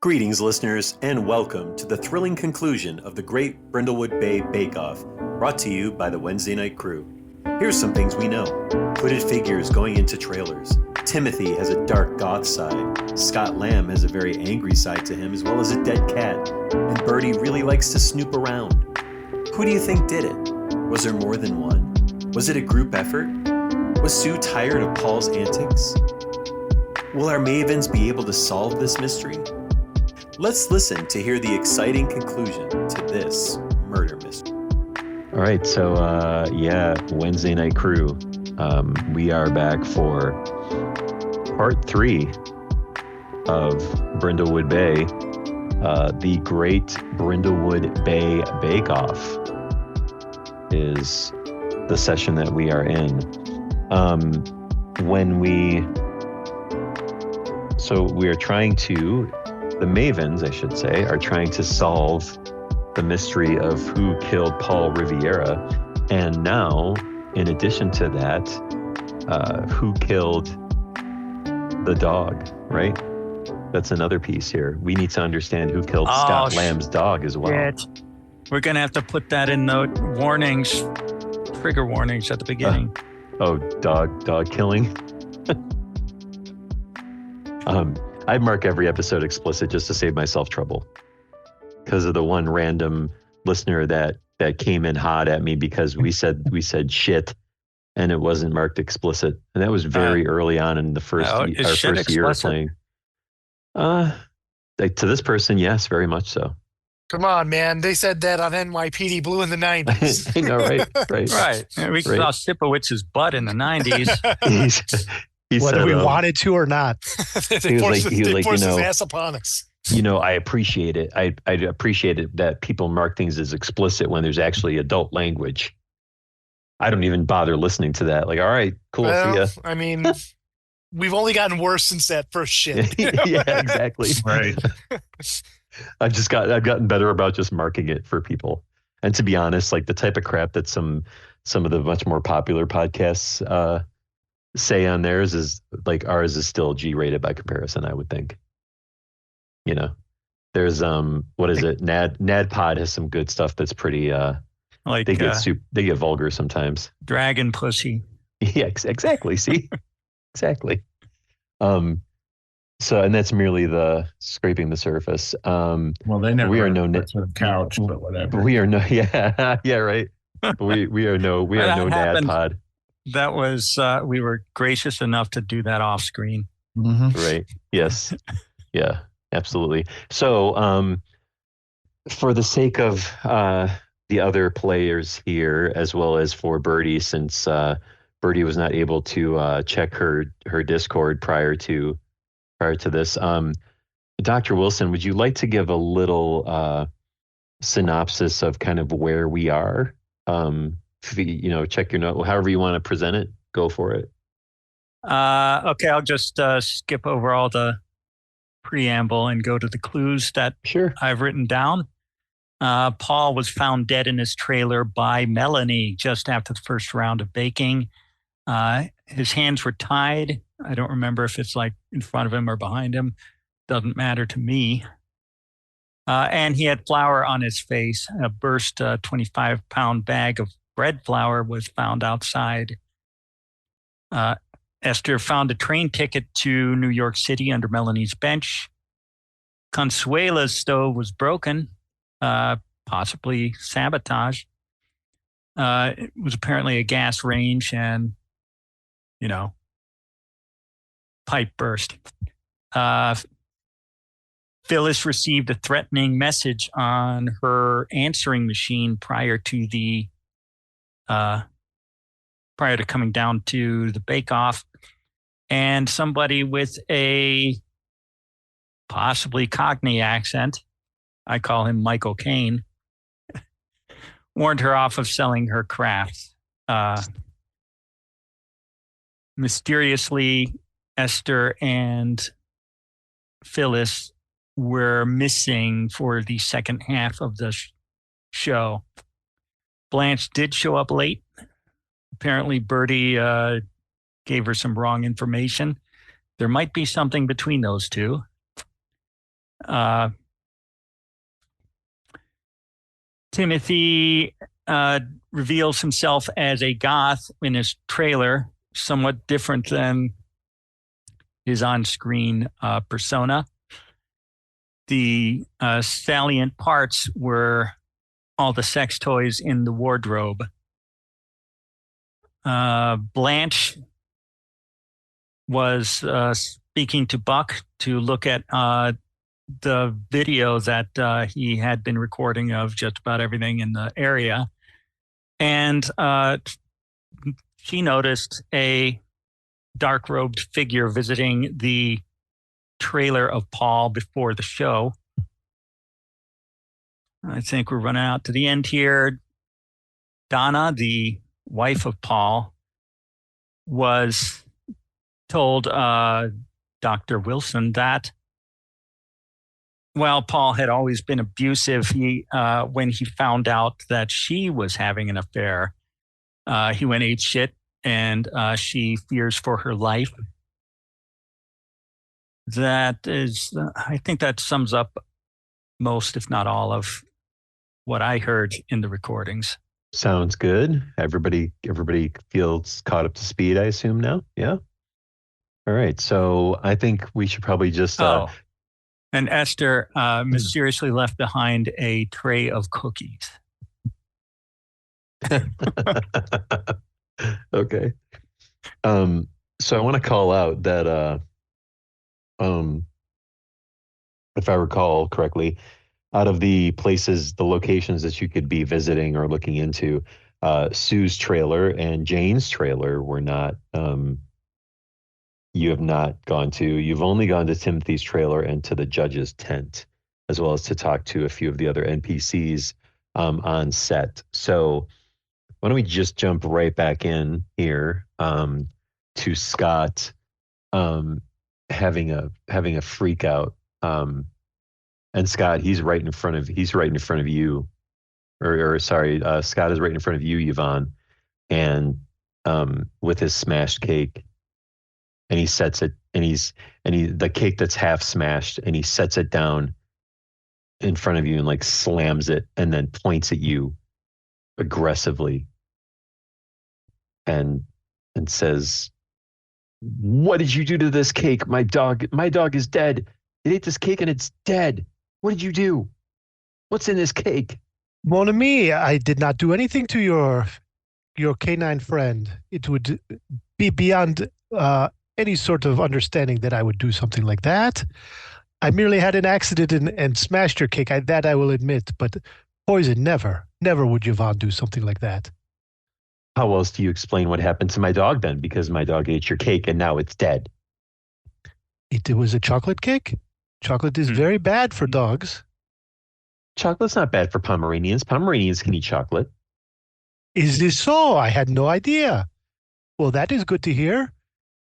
Greetings, listeners, and welcome to the thrilling conclusion of the Great Brindlewood Bay Bake Off, brought to you by the Wednesday Night Crew. Here's some things we know. Hooded figures going into trailers. Timothy has a dark goth side. Scott Lamb has a very angry side to him, as well as a dead cat. And Birdie really likes to snoop around. Who do you think did it? Was there more than one? Was it a group effort? Was Sue tired of Paul's antics? Will our mavens be able to solve this mystery? Let's listen to hear the exciting conclusion to this murder mystery. All right, so Wednesday Night Crew. We are back for part 3 of Brindlewood Bay, the Great Brindlewood Bay Bake Off is the session that we are in. We are trying to. The Mavens, I should say, are trying to solve the mystery of who killed Paul Riviera. And now, in addition to that, who killed the dog, right? That's another piece here. We need to understand who killed Scott Lamb's dog as well. Shit. We're going to have to put that in the warnings, trigger warnings at the beginning. Dog killing? I mark every episode explicit just to save myself trouble because of the one random listener that came in hot at me because we said shit and it wasn't marked explicit, and that was very early on in the first year of playing. To this person, yes, very much so. Come on, man! They said that on NYPD Blue in the 90s. I know, right? Right. We saw Sipowicz's butt in the 90s. Whether we wanted to or not. They forced his ass upon us. I appreciate it. I appreciate it that people mark things as explicit when there's actually adult language. I don't even bother listening to that. Like, all right, cool, see ya. I mean, we've only gotten worse since that first shit. Yeah, exactly. Right. I've gotten better about just marking it for people. And to be honest, like the type of crap that some of the much more popular podcasts say on theirs is like ours is still G-rated by comparison, I would think. There's what is it? NADPod has some good stuff that's pretty like they get vulgar sometimes. Dragon pussy. Yeah, exactly. See? Exactly. So, and that's merely the scraping the surface. Well, they never. We are no couch, but whatever. We are no. Yeah, right. We are no NADPod. That was, we were gracious enough to do that off screen. Mm-hmm. Right. Yes. Yeah, absolutely. So, for the sake of the other players here, as well as for Birdie, since Birdie was not able to check her Discord prior to this, Dr. Wilson, would you like to give a little synopsis of kind of where we are? Check your note. However you want to present it, go for it. Okay, I'll just skip over all the preamble and go to the clues that I've written down. Paul was found dead in his trailer by Melanie just after the first round of baking. His hands were tied. I don't remember if it's like in front of him or behind him. Doesn't matter to me. And he had flour on his face. A burst 25-pound bag of bread flour was found outside. Esther found a train ticket to New York City under Melanie's bench. Consuela's stove was broken, possibly sabotage. It was apparently a gas range and, pipe burst. Phyllis received a threatening message on her answering machine prior to coming down to the bake-off, and somebody with a possibly Cockney accent, I call him Michael Caine, warned her off of selling her crafts. Mysteriously, Esther and Phyllis were missing for the second half of the show. Blanche did show up late. Apparently, Birdie gave her some wrong information. There might be something between those two. Timothy reveals himself as a goth in his trailer, somewhat different than his on-screen persona. The salient parts were all the sex toys in the wardrobe. Blanche was speaking to Buck to look at the video that he had been recording of just about everything in the area. And she noticed a dark-robed figure visiting the trailer of Paul before the show. I think we're running out to the end here. Donna, the wife of Paul, was told Dr. Wilson that, well, Paul had always been abusive. When he found out that she was having an affair, he went apeshit, and she fears for her life. That is, I think that sums up most, if not all, of what I heard in the recordings. Sounds good. Everybody feels caught up to speed, I assume now. Yeah. All right. So I think we should probably just. And Esther mysteriously left behind a tray of cookies. Okay. So I want to call out that if I recall correctly, out of the locations that you could be visiting or looking into, Sue's trailer and Jane's trailer were not, you have not gone to. You've only gone to Timothy's trailer and to the judge's tent, as well as to talk to a few of the other NPCs on set. So why don't we just jump right back in here to Scott having a freak out. And Scott, he's right in front of you, or sorry, Scott is right in front of you, Yvonne, and with his smashed cake, and he sets it, and the cake that's half smashed, and he sets it down in front of you and like slams it, and then points at you aggressively, and says, "What did you do to this cake? My dog is dead. It ate this cake and it's dead. What did you do? What's in this cake?" Mon ami, I did not do anything to your canine friend. It would be beyond any sort of understanding that I would do something like that. I merely had an accident and smashed your cake. That I will admit, but poison, never would Yvonne do something like that. How else do you explain what happened to my dog then? Because my dog ate your cake and now it's dead. It was a chocolate cake. Chocolate is very bad for dogs. Chocolate's not bad for Pomeranians. Pomeranians can eat chocolate. Is this so? I had no idea. Well, that is good to hear.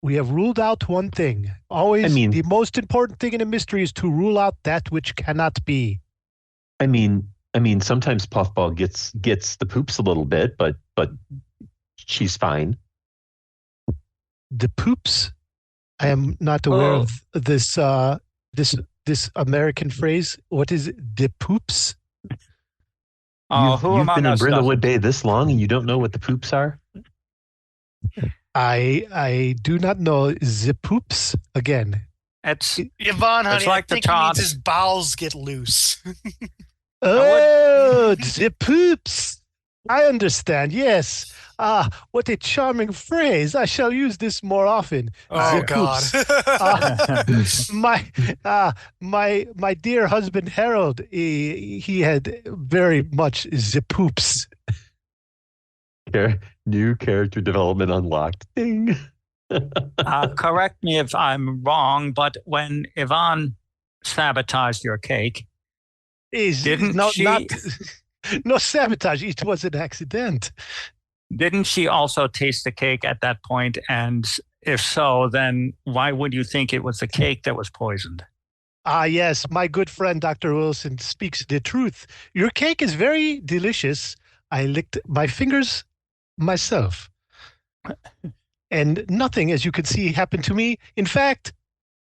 We have ruled out one thing. Always, the most important thing in a mystery is to rule out that which cannot be. I mean, sometimes Puffball gets the poops a little bit, but she's fine. The poops? I am not aware of this American phrase. What is it? The poops? You've been in Brindlewood Bay this long and you don't know what the poops are? I do not know the poops. Again, It's Yvonne, honey, it's like I think the he top. means his bowels get loose. Oh, the poops. I understand. Yes. What a charming phrase. I shall use this more often. Oh, The God. poops. My dear husband Harold, he had very much the poops. New character development unlocked. Ding. Correct me if I'm wrong, but when Yvonne sabotaged your cake, No sabotage. It was an accident. Didn't she also taste the cake at that point? And if so, then why would you think it was the cake that was poisoned? Yes, my good friend Dr. Wilson speaks the truth. Your cake is very delicious. I licked my fingers myself. And nothing, as you can see, happened to me. In fact,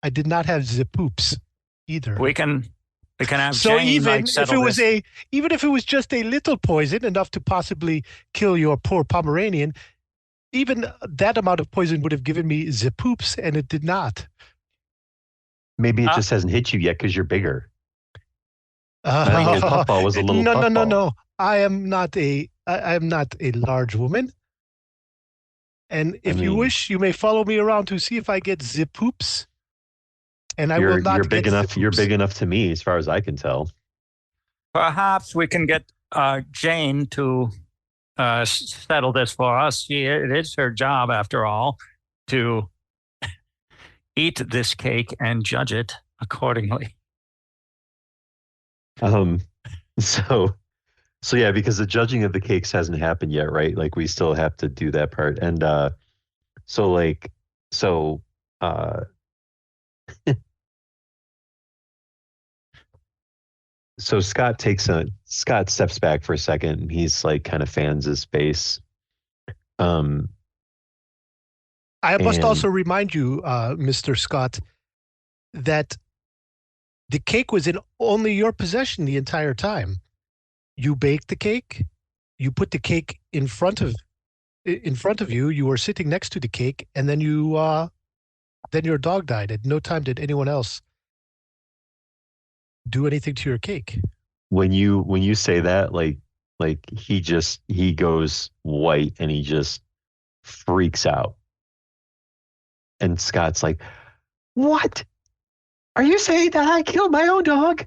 I did not have the poops. either. We can have So Jane even if settle this. even if it was just a little poison, enough to possibly kill your poor Pomeranian, even that amount of poison would have given me the poops, and it did not. Maybe it just hasn't hit you yet because you're bigger. That little puffball was a little no, puffball. No. I am not a large woman. And if you wish, you may follow me around to see if I get the poops. And I will not. You're big enough. You're big enough to me, as far as I can tell. Perhaps we can get Jane to settle this for us. It is her job, after all, to eat this cake and judge it accordingly. So yeah, because the judging of the cakes hasn't happened yet, right? Like we still have to do that part. And so Scott steps back for a second and he's like kind of fans his face. I must also remind you, Mr. Scott, that the cake was in only your possession the entire time. You baked the cake. You put the cake in front of you. You were sitting next to the cake, and then then your dog died. At no time did anyone else do anything to your cake. When you say that, like he goes white and he just freaks out. And Scott's like, "What? Are you saying that I killed my own dog?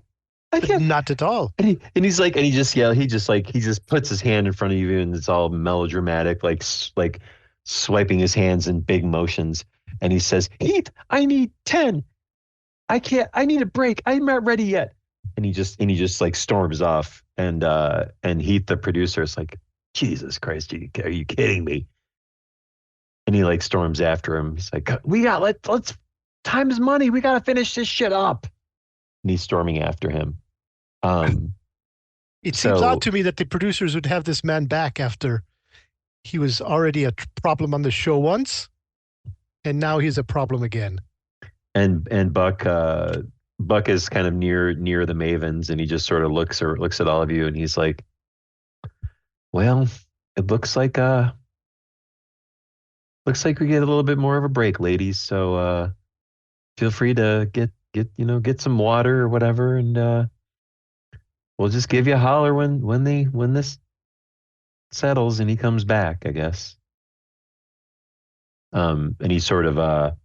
I can't." Not at all. And he just puts his hand in front of you, and it's all melodramatic, like swiping his hands in big motions. And he says, "Heath, I need 10. I need a break. I'm not ready yet." And he just like storms off. And Heath, the producer, is like, "Jesus Christ, are you kidding me?" And he like storms after him. He's like, let's time is money. We got to finish this shit up. And he's storming after him. It seems odd to me that the producers would have this man back after he was already a problem on the show once, and now he's a problem again. And Buck is kind of near the Mavens, and he just sort of looks at all of you, and he's like, "Well, it looks like we get a little bit more of a break, ladies. So feel free to get some water or whatever, and we'll just give you a holler when this settles and he comes back, I guess." And he sort of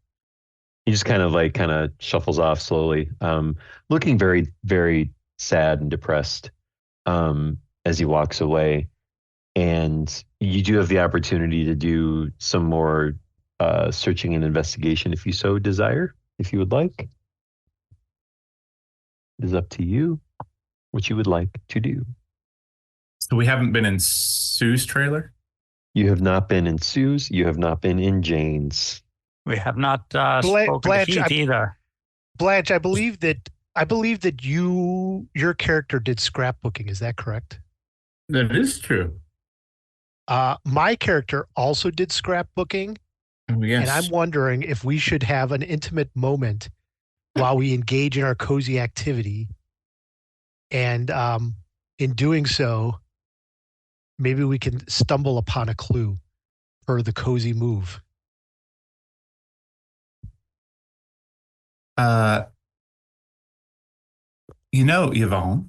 he just kind of shuffles off slowly, looking very, very sad and depressed as he walks away. And you do have the opportunity to do some more searching and investigation if you so desire, if you would like. It is up to you what you would like to do. So we haven't been in Sue's trailer? You have not been in Sue's. You have not been in Jane's. We have not spoken to Heath either. Blanche, I believe that your character did scrapbooking. Is that correct? That is true. My character also did scrapbooking. Oh, yes. And I'm wondering if we should have an intimate moment while we engage in our cozy activity. And in doing so, maybe we can stumble upon a clue for the cozy move. Yvonne,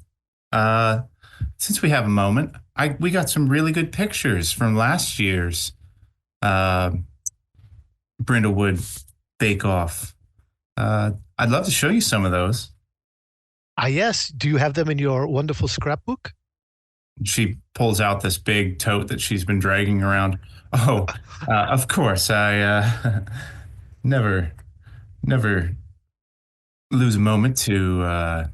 since we have a moment, we got some really good pictures from last year's Brindlewood Bake Off. I'd love to show you some of those. Yes. Do you have them in your wonderful scrapbook? She pulls out this big tote that she's been dragging around. Oh, of course. I never lose a moment to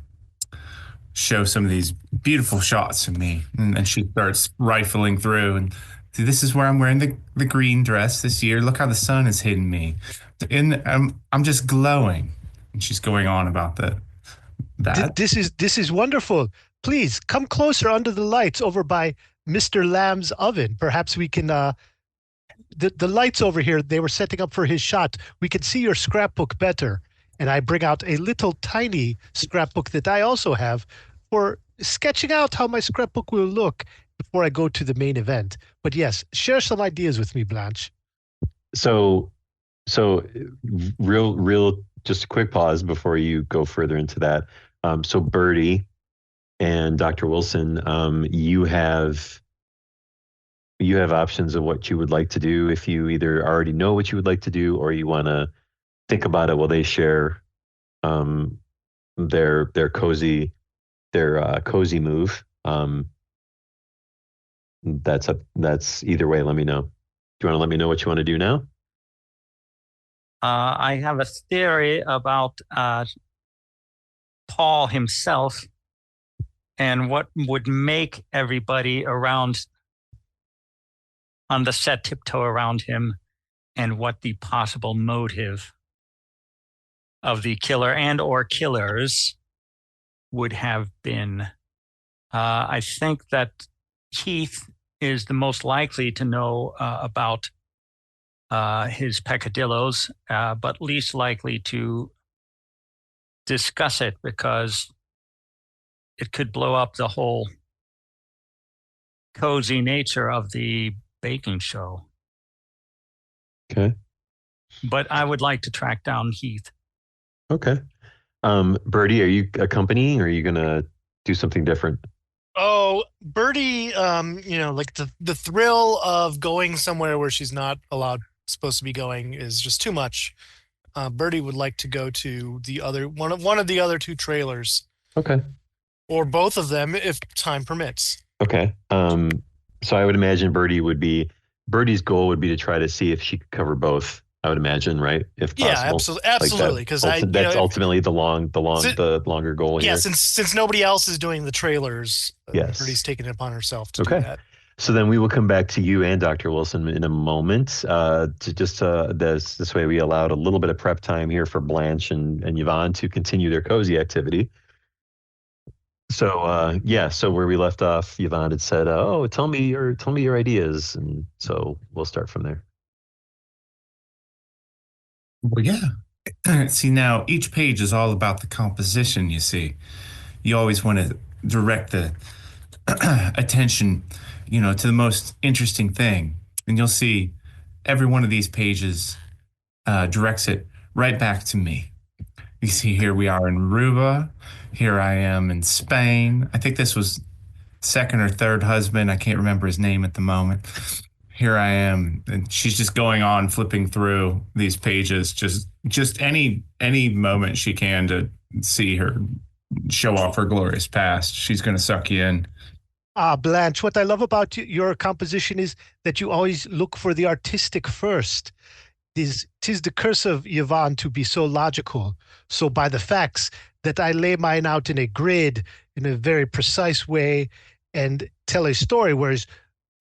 show some of these beautiful shots of me. And she starts rifling through, and see, this is where I'm wearing the green dress this year. Look how the sun has hidden me. I'm just glowing. And she's going on about that. This is wonderful. Please come closer under the lights over by Mr. Lamb's oven. Perhaps we can the lights over here, they were setting up for his shot. We can see your scrapbook better. and I bring out a little tiny scrapbook that I also have for sketching out how my scrapbook will look before I go to the main event. But yes, share some ideas with me, Blanche. So real, just a quick pause before you go further into that. So Birdie and Dr. Wilson, you have options of what you would like to do if you either already know what you would like to do or you want to think about it while they share their cozy move. That's either way. Let me know. Do you want to let me know what you want to do now? I have a theory about Paul himself and what would make everybody around on the set tiptoe around him, and what the possible motive of the killer and or killers would have been. I think that Keith is the most likely to know about his peccadillos, but least likely to discuss it because it could blow up the whole cozy nature of the baking show. Okay. But I would like to track down Heath. Okay. Birdie, are you accompanying or are you going to do something different? Oh, Birdie, like the thrill of going somewhere where she's not supposed to be going is just too much. Birdie would like to go to the other one of the other two trailers. Okay. Or both of them if time permits. Okay. So I would imagine Birdie's goal would be to try to see if she could cover both. I would imagine, right? If possible. Yeah, absolutely. Because that's ultimately the longer goal here. Yeah, since nobody else is doing the trailers, yes, Birdie's taking it upon herself to do that. So then we will come back to you and Dr. Wilson in a moment. This way we allowed a little bit of prep time here for Blanche and Yvonne to continue their cozy activity. So so where we left off, Yvonne had said, "Oh, tell me your ideas," and so we'll start from there. Well, yeah. See, now each page is all about the composition. You see, you always want to direct the attention, to the most interesting thing, and you'll see every one of these pages directs it right back to me. You see, here we are in Aruba. Here I am in Spain. I think this was second or third husband. I can't remember his name at the moment. Here I am, and she's just going on flipping through these pages, just any moment she can to see her show off her glorious past. She's going to suck you in. Blanche, what I love about your composition is that you always look for the artistic first. Tis the curse of Yvonne to be so logical. So by the facts that I lay mine out in a grid in a very precise way and tell a story, whereas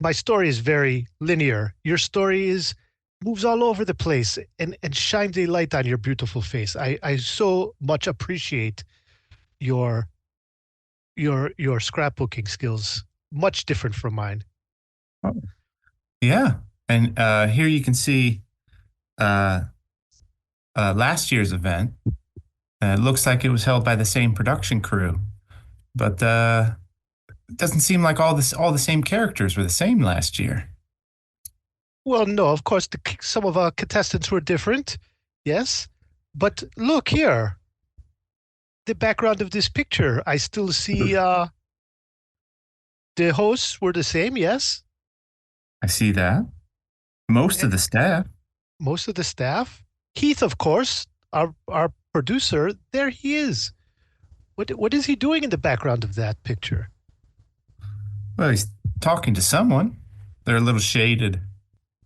my story is very linear. Your story moves all over the place and shines a light on your beautiful face. I so much appreciate your scrapbooking skills. Much different from mine. Oh. Yeah. And here you can see last year's event. It looks like it was held by the same production crew, but it doesn't seem like all the same characters were the same last year. Well, no, of course, some of our contestants were different, yes. But look here, the background of this picture, I still see the hosts were the same, yes. I see that. Most of the staff. Most of the staff. Keith, of course, our producer, there he is. What is he doing in the background of that picture? Well, he's talking to someone. They're a little shaded.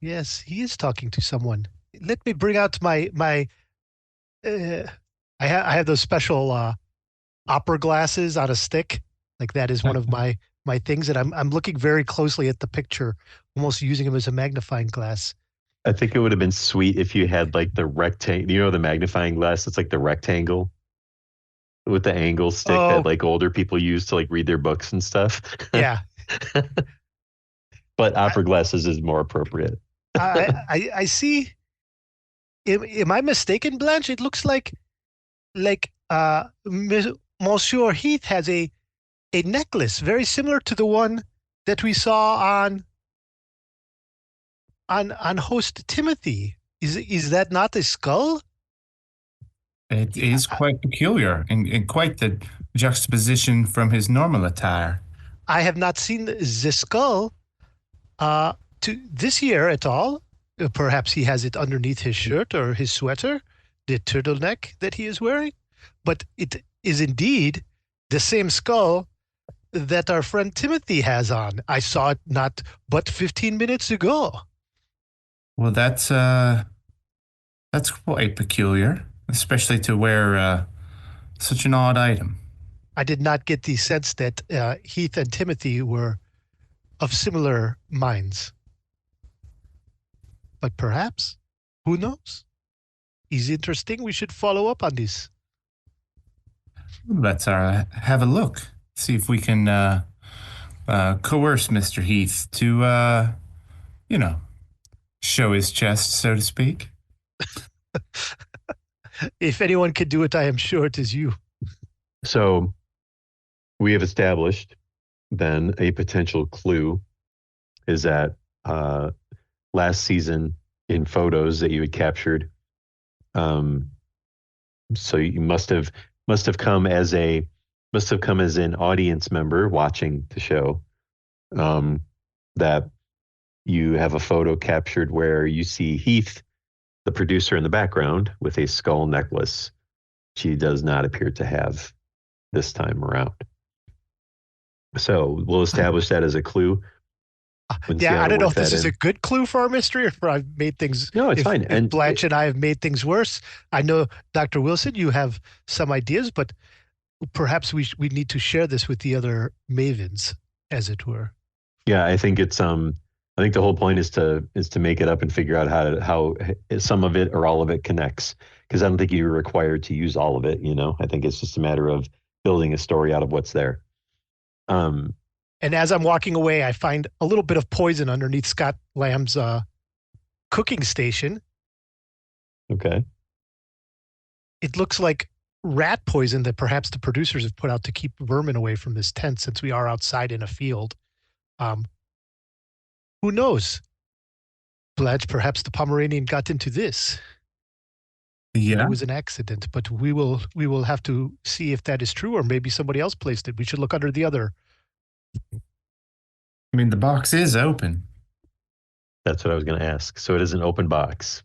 Yes, he is talking to someone. Let me bring out my I have those special opera glasses on a stick. Like that is one of my things, and I'm looking very closely at the picture, almost using them as a magnifying glass. I think it would have been sweet if you had like the rectangle, the magnifying glass. It's like the rectangle with the angle stick that like older people use to like read their books and stuff. Yeah. But opera glasses is more appropriate. I see. Am I mistaken, Blanche? It looks like like Monsieur Heath has a necklace very similar to the one that we saw on host Timothy. Is that not a skull? It is quite peculiar and quite the juxtaposition from his normal attire. I have not seen the skull to this year at all. Perhaps he has it underneath his shirt or his sweater, the turtleneck that he is wearing. But it is indeed the same skull that our friend Timothy has on. I saw it not but 15 minutes ago. Well, that's quite peculiar, especially to wear such an odd item. I did not get the sense that Heath and Timothy were of similar minds. But perhaps, who knows? Is interesting. We should follow up on this. Let's have a look. See if we can coerce Mr. Heath to, show his chest, so to speak. If anyone could do it, I am sure it is you. So we have established then a potential clue is that last season in photos that you had captured. So you must have come as an audience member watching the show. That you have a photo captured where you see Heath, the producer, in the background with a skull necklace. She does not appear to have this time around. So we'll establish that as a clue. Yeah, I don't know if this is a good clue for our mystery or if I've made things. No, it's fine. And Blanche and I have made things worse. I know, Dr. Wilson, you have some ideas, but perhaps we need to share this with the other mavens, as it were. Yeah, I think it's I think the whole point is to make it up and figure out how some of it or all of it connects. Because I don't think you're required to use all of it. I think it's just a matter of building a story out of what's there. And as I'm walking away, I find a little bit of poison underneath Scott Lamb's cooking station. Okay. It looks like rat poison that perhaps the producers have put out to keep vermin away from this tent, since we are outside in a field. Who knows? Blanche, perhaps the Pomeranian got into this. Yeah. It was an accident, but we will have to see if that is true, or maybe somebody else placed it. We should look under the other. I mean, the box is open. That's what I was going to ask. So it is an open box.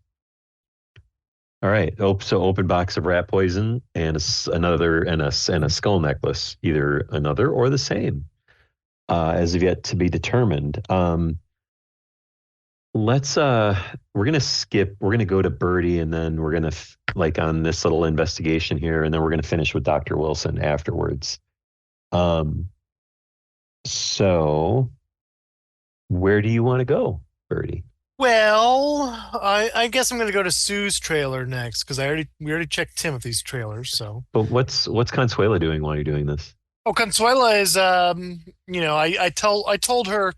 All right. So open box of rat poison and a skull necklace, either another or the same, as of yet to be determined. We're going to skip. We're going to go to Birdie, and then we're going to on this little investigation here, and then we're going to finish with Dr. Wilson afterwards. So where do you want to go, Birdie? Well, I guess I'm going to go to Sue's trailer next, because we already checked Timothy's trailer. So, But what's Consuela doing while you're doing this? oh, Consuela is I told her,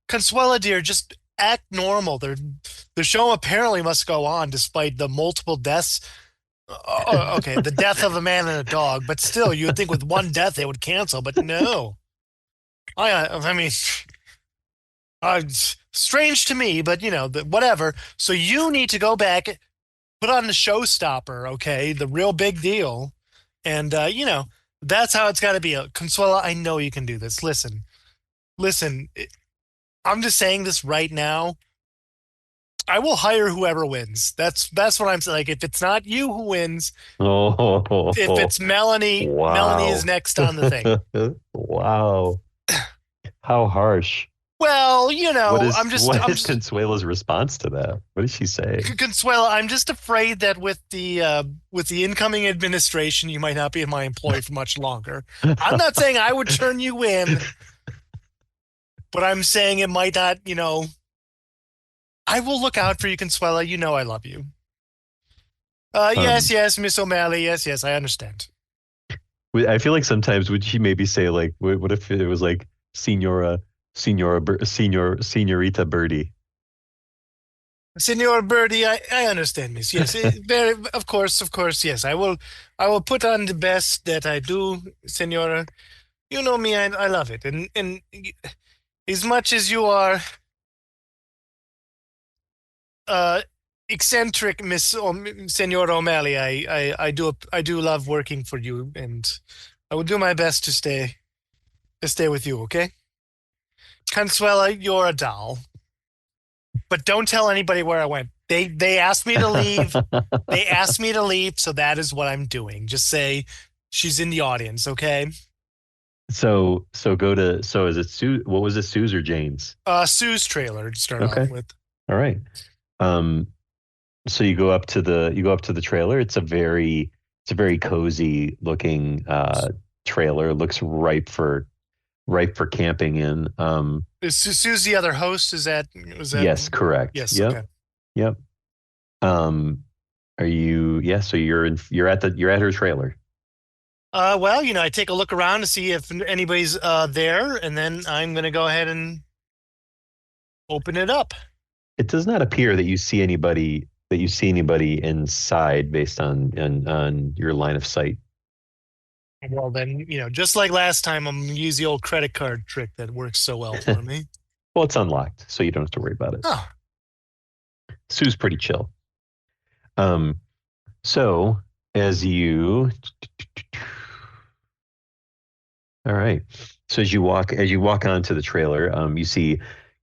Consuela dear, just act normal. The show apparently must go on despite the multiple deaths. Okay, the death of a man and a dog, but still, you would think with one death they would cancel, but no. I mean, strange to me, but whatever. So you need to go back, put on the showstopper, okay, the real big deal, and that's how it's got to be. Consuela, I know you can do this. Listen. I'm just saying this right now. I will hire whoever wins. That's what I'm saying. Like, if it's not you who wins, if it's Melanie, wow. Melanie is next on the thing. Wow. How harsh. Well, what is Consuela's response to that? What did she say? Consuela, I'm just afraid that with the incoming administration, you might not be my employee for much longer. I'm not saying I would turn you in, but I'm saying it might not, I will look out for you, Consuela. You know I love you. Yes, Miss O'Malley. Yes, I understand. I feel like sometimes would she maybe say, like, what if it was like Senorita Birdie? Senor Birdie, I understand this. Yes, very, of course, yes. I will put on the best that I do, Senora. You know me, I love it. And as much as you are uh eccentric, Senor O'Malley, I do love working for you, and I will do my best to stay with you, okay? Consuela, you're a doll. But don't tell anybody where I went. They asked me to leave. They asked me to leave, so that is what I'm doing. Just say she's in the audience, okay? So is it Sue? What was it, Sue's or Jane's? Sue's trailer to start Okay. off with. All right. So you go up to the trailer. It's a very cozy looking trailer. It looks ripe for camping in. Is Sue's the other host? Was that Yes, correct. Yes, Yep. okay. Yep. Are you? Yeah. So you're at her trailer. Well, I take a look around to see if anybody's there, and then I'm gonna go ahead and open it up. It does not appear that you see anybody inside based on your line of sight. Well, then, just like last time, I'm gonna use the old credit card trick that works so well for me. Well, it's unlocked, so you don't have to worry about it. Oh. Sue's pretty chill. So as you, all right. So as you walk onto the trailer, you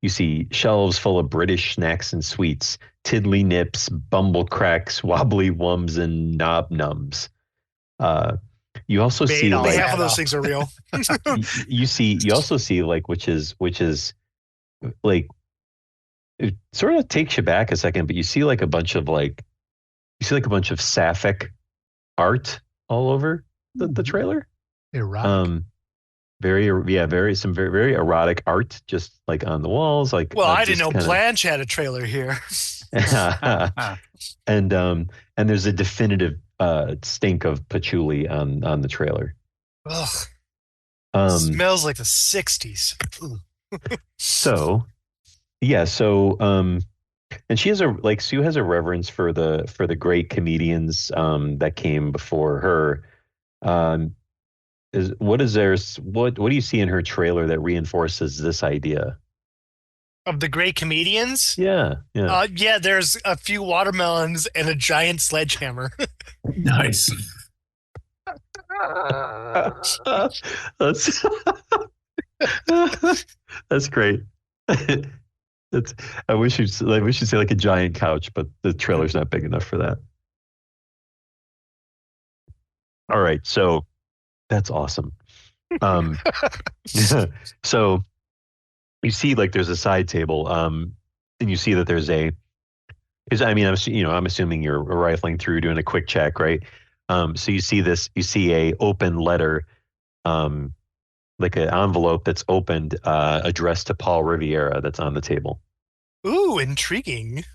see shelves full of British snacks and sweets, tiddly nips, bumble cracks, wobbly wums, and knob nums. You also see Only like half of those things are real. you also see like which is like it sort of takes you back a second, but you see like a bunch of sapphic art all over the trailer. Erotic. Some very erotic art just like on the walls. Like, well, I didn't know Blanche had a trailer here. and there's a definitive stink of patchouli on the trailer. Ugh. Smells like the 60s. So and she has Sue has a reverence for the great comedians that came before her. What do you see in her trailer that reinforces this idea? Of the great comedians? Yeah. There's a few watermelons and a giant sledgehammer. Nice. That's great. I wish you'd say like a giant couch, but the trailer's not big enough for that. All right, so that's awesome. So you see like there's a side table, and you see that there's I'm assuming you're rifling through doing a quick check, right? So you see a open letter, like an envelope that's opened, addressed to Paul Riviera that's on the table. Ooh, intriguing.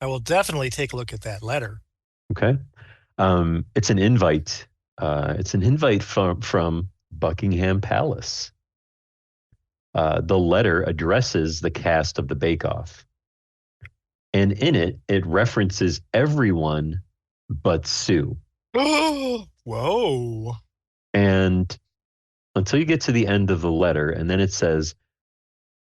I will definitely take a look at that letter. Okay. It's an invite. It's an invite from Buckingham Palace. The letter addresses the cast of the Bake Off. And in it references everyone but Sue. Whoa. And until you get to the end of the letter, and then it says,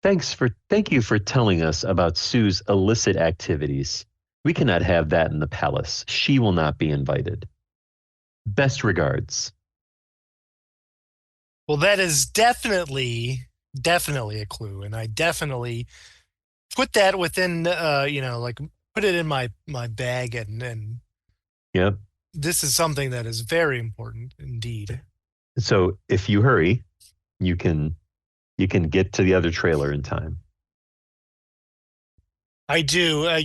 thank you for telling us about Sue's illicit activities. We cannot have that in the palace. She will not be invited. Best regards. Well, that is definitely a clue, and I definitely put that within, put it in my bag, and yep. This is something that is very important indeed. So if you hurry, you can get to the other trailer in time. I do. I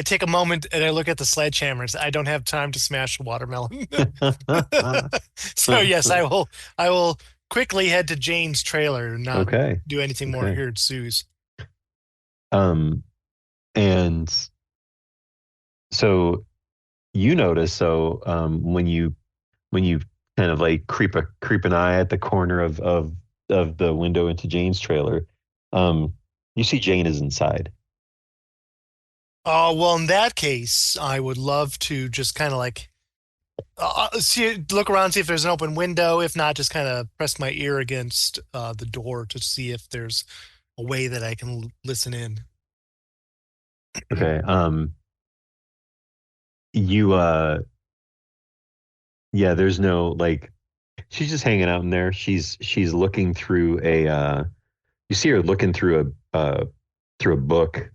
take a moment and I look at the sledgehammers. I don't have time to smash a watermelon. So yes, I will quickly head to Jane's trailer and not do anything more here at Sue's. And so you notice, when you kind of like creep an eye at the corner of the window into Jane's trailer, you see Jane is inside. Oh, well, in that case, I would love to just kind of like look around, see if there's an open window. If not, just kind of press my ear against the door to see if there's a way that I can listen in. Okay. You yeah, there's no like she's just hanging out in there. She's looking through a you see her looking through a book.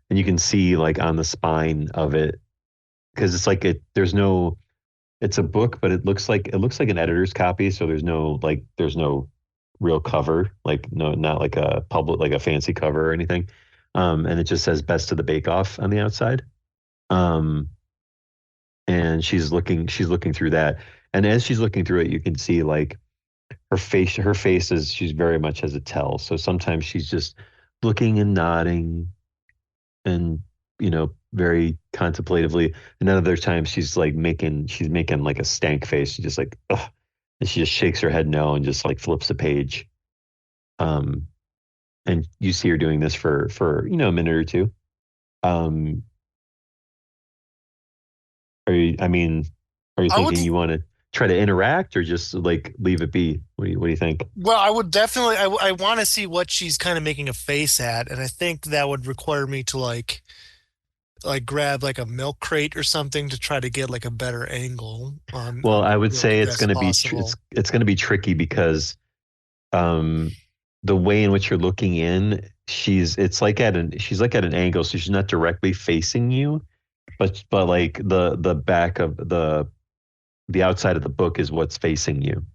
And you can see like on the spine of it because it's like there's no it's a book, but it looks like an editor's copy, so there's no real cover, like no not like a public like a fancy cover or anything. And it just says Best of the Bake Off on the outside. Um and she's looking through that. And as she's looking through it, you can see like her face is she's very much has a tell. So sometimes she's just looking and nodding and very contemplatively, and then other times she's making like a stank face. She's just like ugh, and she just shakes her head no and just like flips a page. um and you see her doing this for a minute or two. um I mean, are you I would, thinking you want to try to interact or just like leave it be? What do you think? well, I would definitely, I want to see what she's kind of making a face at, and I think that would require me to like grab like a milk crate or something to try to get like a better angle Well, on I would real the say it's best going to be possible. it's going to be tricky because um the way in which you're looking in, she's like at an angle, so she's not directly facing you, but like the back of the outside of the book is what's facing you.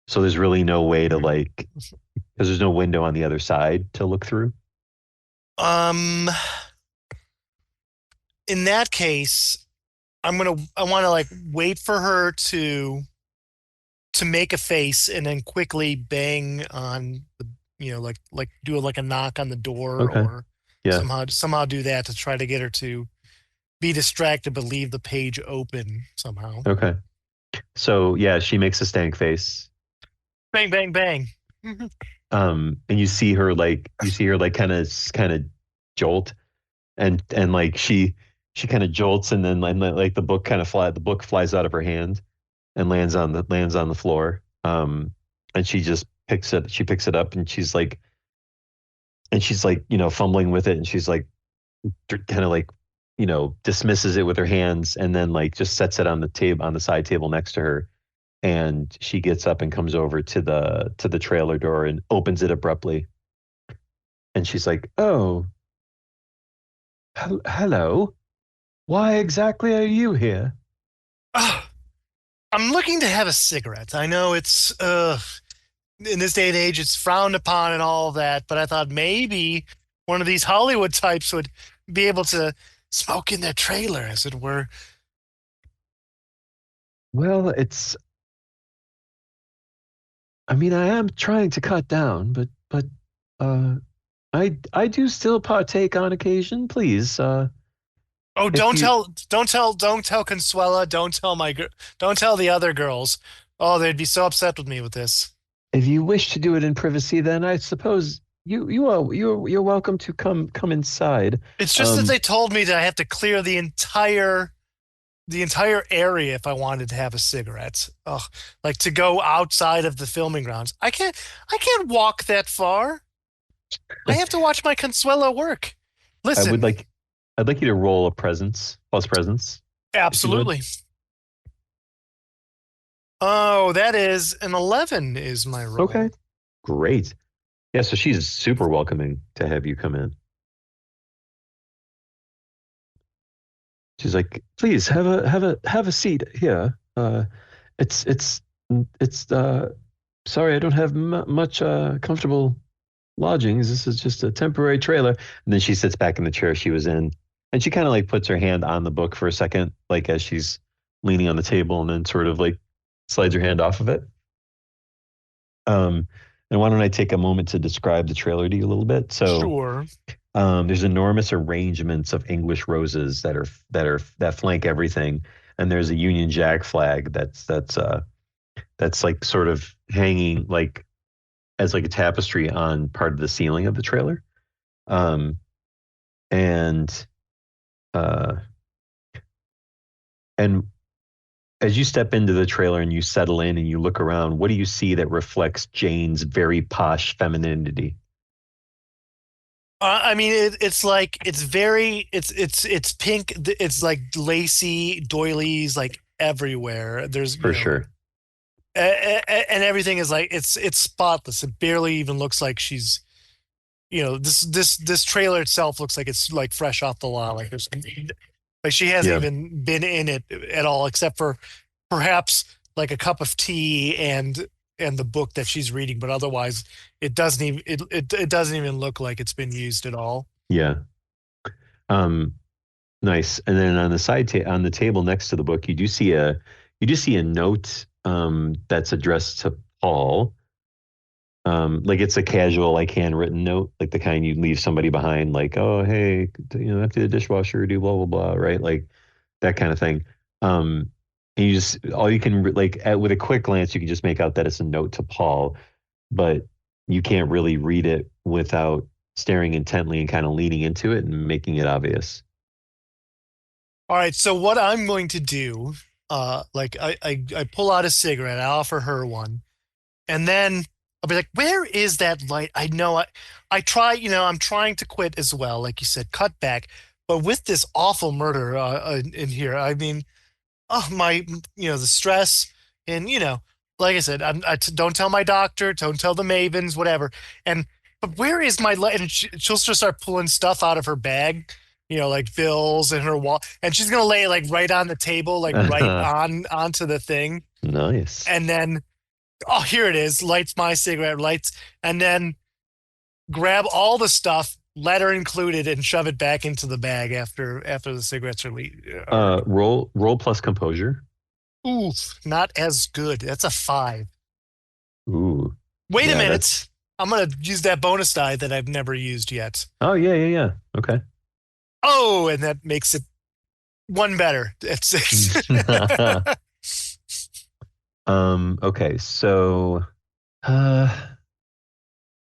So there's really no way to like because there's no window on the other side to look through. Um, in that case, I want to like wait for her to make a face and then quickly bang on the, like do like a knock on the door Okay. or Yeah. somehow do that to try to get her to be distracted but leave the page open somehow. Okay. So yeah, she makes a stank face. Bang, bang, bang. And you see her like kind of jolt, and like she kind of jolts, and then like the book flies out of her hand and lands on the floor. And she picks it up, and she's like fumbling with it, and she's like kind of like dismisses it with her hands, and then like just sets it on the side table next to her. And she gets up and comes over to the trailer door and opens it abruptly. And she's like, "Oh, hello. Why exactly are you here?" Ah, I'm looking to have a cigarette. I know it's in this day and age it's frowned upon and all that, but I thought maybe one of these Hollywood types would be able to smoke in their trailer, as it were. Well, I mean, I am trying to cut down, but uh I do still partake on occasion. Please, Oh, if you don't tell Consuela. Don't tell the other girls. Oh, they'd be so upset with me with this. if you wish to do it in privacy, then I suppose you're welcome to come inside. It's just that Um, they told me that I have to clear the entire area if I wanted to have a cigarette. Oh, like to go outside of the filming grounds. I can't walk that far. I have to watch my Consuela work. I would Listen, like I'd like you to roll a presence plus presence, if you would. absolutely. Oh, that is an 11 is my roll. Okay, great. Yeah, so she's super welcoming to have you come in. She's like, "Please have a seat here. It's sorry, I don't have much comfortable lodgings. This is just a temporary trailer." And then she sits back in the chair she was in, and she kind of like puts her hand on the book for a second, like as she's leaning on the table, and then sort of like slides her hand off of it. Um, and why don't I take a moment to describe the trailer to you a little bit? So, Sure. there's enormous arrangements of English roses that flank everything, and there's a Union Jack flag that's like sort of hanging like as like a tapestry on part of the ceiling of the trailer. Um, And uh, and as you step into the trailer and you settle in and you look around, what do you see that reflects Jane's very posh femininity? I mean, it's like it's pink. It's like lacy doilies like everywhere. There's For sure. and everything is like it's spotless. It barely even looks like she's this trailer itself looks like it's like fresh off the lot. Like she hasn't Yeah. even been in it at all, except for perhaps like a cup of tea and the book that she's reading. But otherwise, it doesn't even look like it's been used at all. Yeah. Nice. And then on the on the table next to the book, you do see a note that's addressed to Paul. Like it's a casual, like handwritten note, like the kind you leave somebody behind, like, oh, hey, empty the dishwasher, do blah blah blah, right? Like that kind of thing. And you just all you can with a quick glance, you can just make out that it's a note to Paul, but you can't really read it without staring intently and kind of leaning into it and making it obvious. All right, so what I'm going to do, like I pull out a cigarette, I offer her one, and then I'll be like, "Where is that light?" I know I try, I'm trying to quit as well, like you said, cut back, but with this awful murder in here, I mean, oh my, the stress, and like I said, don't tell my doctor, don't tell the Mavens, whatever, and but where is my light? And she'll just start pulling stuff out of her bag, like bills and her wall, and she's gonna lay it like right on the table, like right onto the thing, Nice. and then oh, here it is, lights my cigarette, lights, and then grab all the stuff, letter included, and shove it back into the bag after the cigarettes are. Roll plus composure. Oof, not as good. That's a 5. Ooh. Wait a Yeah, minute. I'm gonna use that bonus die that I've never used yet. Oh yeah. Okay. Oh, and that makes it one better at 6. Okay, so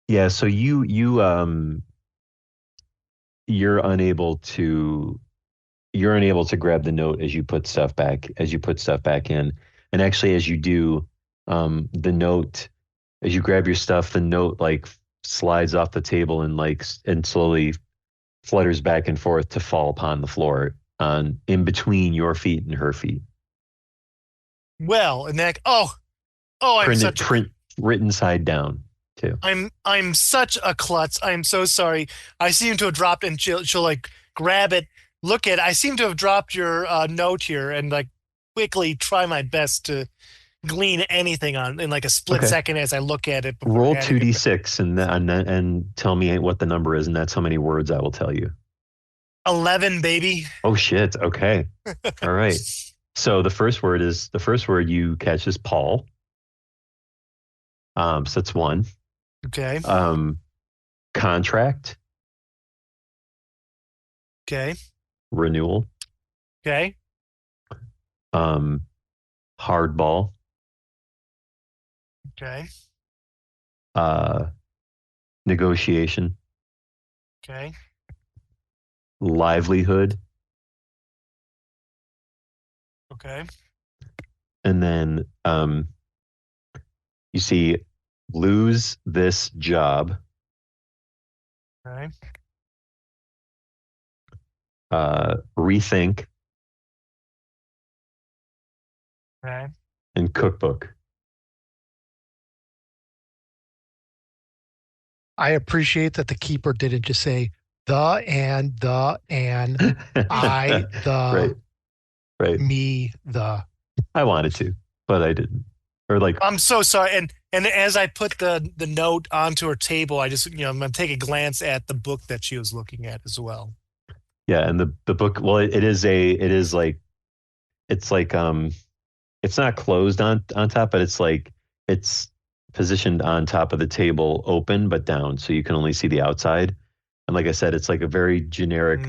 yeah, so you're unable to grab the note as you put stuff back in. And actually as you do, the note, as you grab your stuff, the note like slides off the table and and slowly flutters back and forth to fall upon the floor on in between your feet and her feet. Well, and that Written side down too. I'm such a klutz. I'm so sorry. I seem to have dropped, and she'll like grab it, look at it. I seem to have dropped your note here, and like quickly try my best to glean anything on in like a split second as I look at it. Roll 2d6 and tell me what the number is, and that's how many words I will tell you. 11, baby. Oh shit. Okay. All right. So the first word you catch is Paul. So that's 1. Okay. Contract. Okay. Renewal. Okay. Hardball. Okay. Negotiation. Okay. Livelihood. Okay. And then you see lose this job. Okay. Rethink. Okay. And cookbook. I appreciate that the keeper didn't just say I, the, right. me, the. I wanted to, but I didn't. Or like, I'm so sorry. And as I put the note onto her table, I just I'm gonna take a glance at the book that she was looking at as well. Yeah, and the book. Well, it's not closed on top, but it's positioned on top of the table, open but down, so you can only see the outside. And like I said, it's like a very generic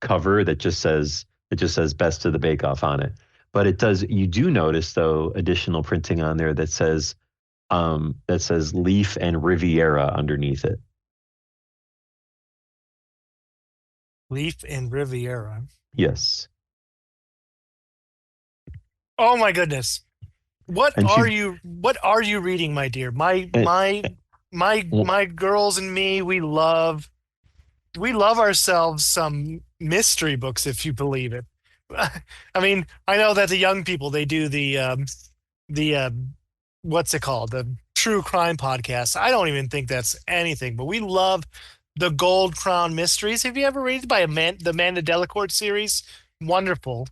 cover that just says "Best of the Bake Off" on it. But you do notice though additional printing on there that says Leaf and Riviera underneath it. Leaf and Riviera. Yes. Oh my goodness. What And are she's you reading, my dear? My and, my my well, my girls and me, we love ourselves some mystery books, if you believe it. I mean, I know that the young people, they do the what's it called? The true crime podcast. I don't even think that's anything, but we love the Gold Crown Mysteries. Have you ever read by the Amanda Delacorte series? Wonderful.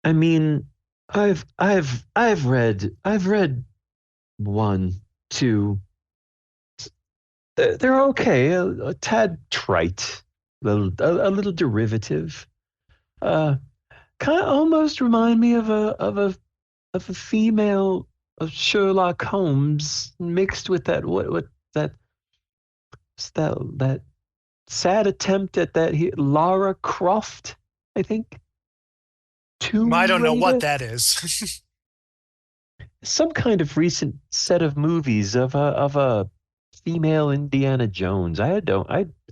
I mean, I've read one, two. They're okay. A tad trite, a little derivative. Kind of almost remind me of a female of Sherlock Holmes mixed with that what that that sad attempt at that Lara Croft, I think. I Tomb don't know what Raider, that is. some kind of recent set of movies of a female Indiana Jones. I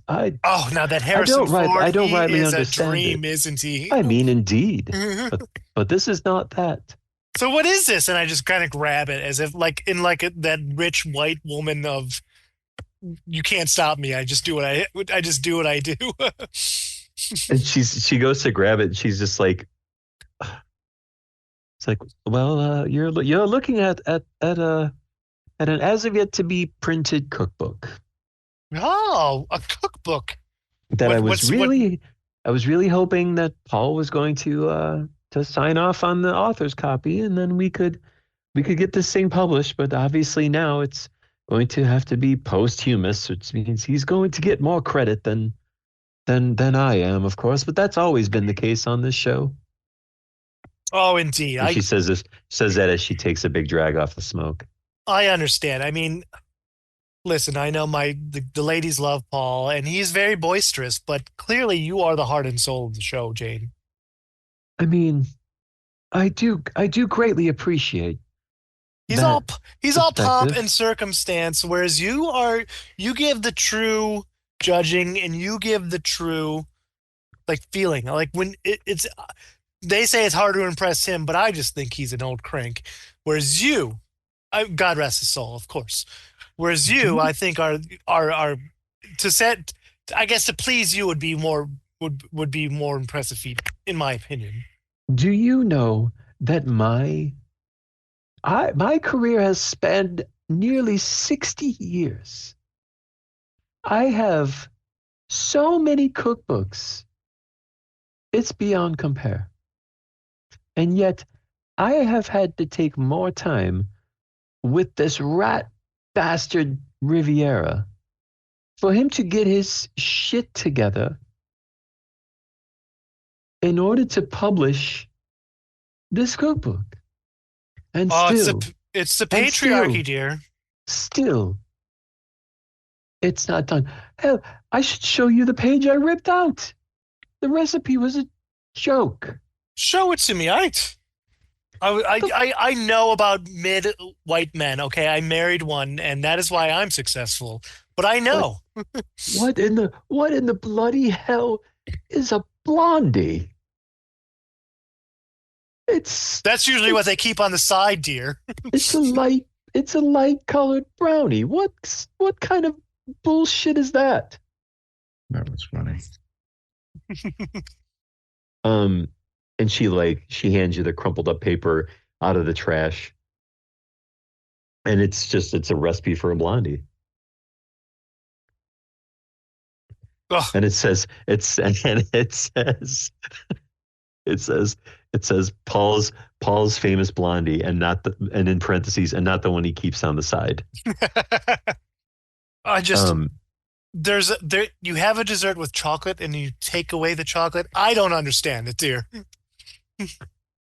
Oh, now that I Harrison don't right Ford, I don't he rightly is a understand it. dream, isn't he? I mean, indeed, but this is not that. So what is this? And I just kind of grab it as if like in like that rich white woman of you can't stop me. I just do what I do. And she goes to grab it. And she's just like, it's like, well, you're looking at an as of yet to be printed cookbook Oh, a cookbook. that What what's what I was really hoping that Paul was going to sign off on the author's copy, and then we could get this thing published. But obviously now it's going to have to be posthumous, which means he's going to get more credit than I am, of course. But that's always been the case on this show. Oh, indeed. And she says that as she takes a big drag off the smoke. I understand. I mean, listen, I know the ladies love Paul and he's very boisterous, but clearly you are the heart and soul of the show, Jane. I mean, I do greatly appreciate He's that all he's all pomp perspective. and circumstance, whereas you give the true judging and you give the true like feeling. Like when it's they say it's hard to impress him, but I just think he's an old crank. Whereas you, God rest his soul, of course. Whereas you, Do I think are to set, I guess to please you would be more impressive feat, in my opinion. do you know that my career has spanned nearly 60 years? I have so many cookbooks. It's beyond compare. And yet I have had to take more time with this rat bastard Riviera for him to get his shit together in order to publish this cookbook. And Oh, still, it's the and patriarchy, still, dear. still, it's not done. Hell, I should show you the page I ripped out. The recipe was a joke. Show it to me. I know about mid white men. Okay, I married one, and that is why I'm successful. But I know. What in the bloody hell is a blondie? That's usually what they keep on the side, dear. It's a light colored brownie. What kind of bullshit is that? That was funny. And she hands you the crumpled up paper out of the trash. And it's a recipe for a blondie. Ugh. And it says Paul's famous blondie, and and in parentheses, and not the one he keeps on the side. I just you have a dessert with chocolate and you take away the chocolate. I don't understand it, dear.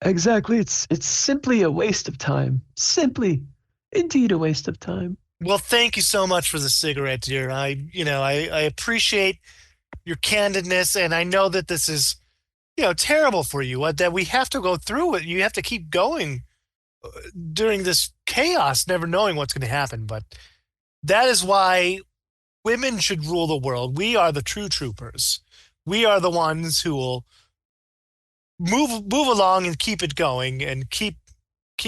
Exactly. It's simply a waste of time. Simply, indeed, a waste of time. Well, thank you so much for the cigarette, dear. I appreciate your candidness, and I know that this is, terrible for you. That we have to go through it. You have to keep going during this chaos, never knowing what's going to happen. But that is why women should rule the world. We are the true troopers. we are the ones who will move along and keep it going and keep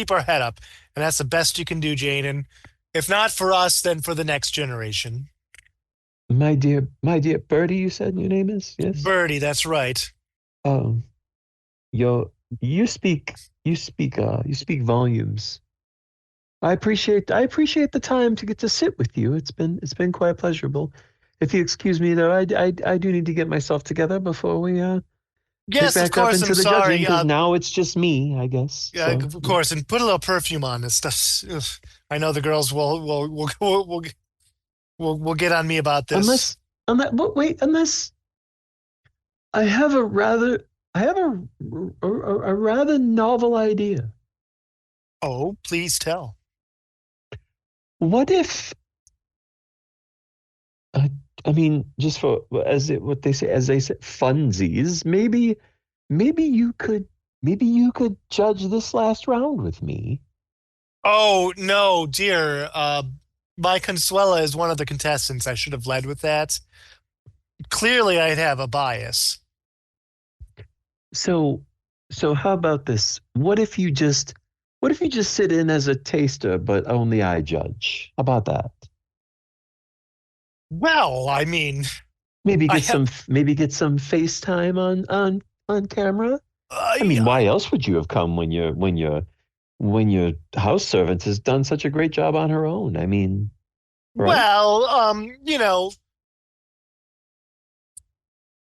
our head up. And that's the best you can do, Jane. And if not for us, then for the next generation. My dear Birdie, you said your name is? Yes. Birdie, that's right. You speak volumes. I appreciate the time to get to sit with you. It's been quite pleasurable. If you excuse me, though, I do need to get myself together before we yes, get of back course. up into I'm the sorry. judging, because now it's just me, I guess. Yeah, So, of course, and put a little perfume on this stuff. I know the girls will get on me about this. Unless I have a rather novel idea. Oh, please tell. What if, just for what they say, as they say, funsies, maybe you could judge this last round with me. Oh no, dear. My Consuela is one of the contestants. I should have led with that. Clearly, I'd have a bias. So how about this? What if you just sit in as a taster, but only I judge? How about that? Well, I mean, Maybe get some FaceTime on camera. I mean, why else would you have come when your house servant has done such a great job on her own? I mean, right? Well,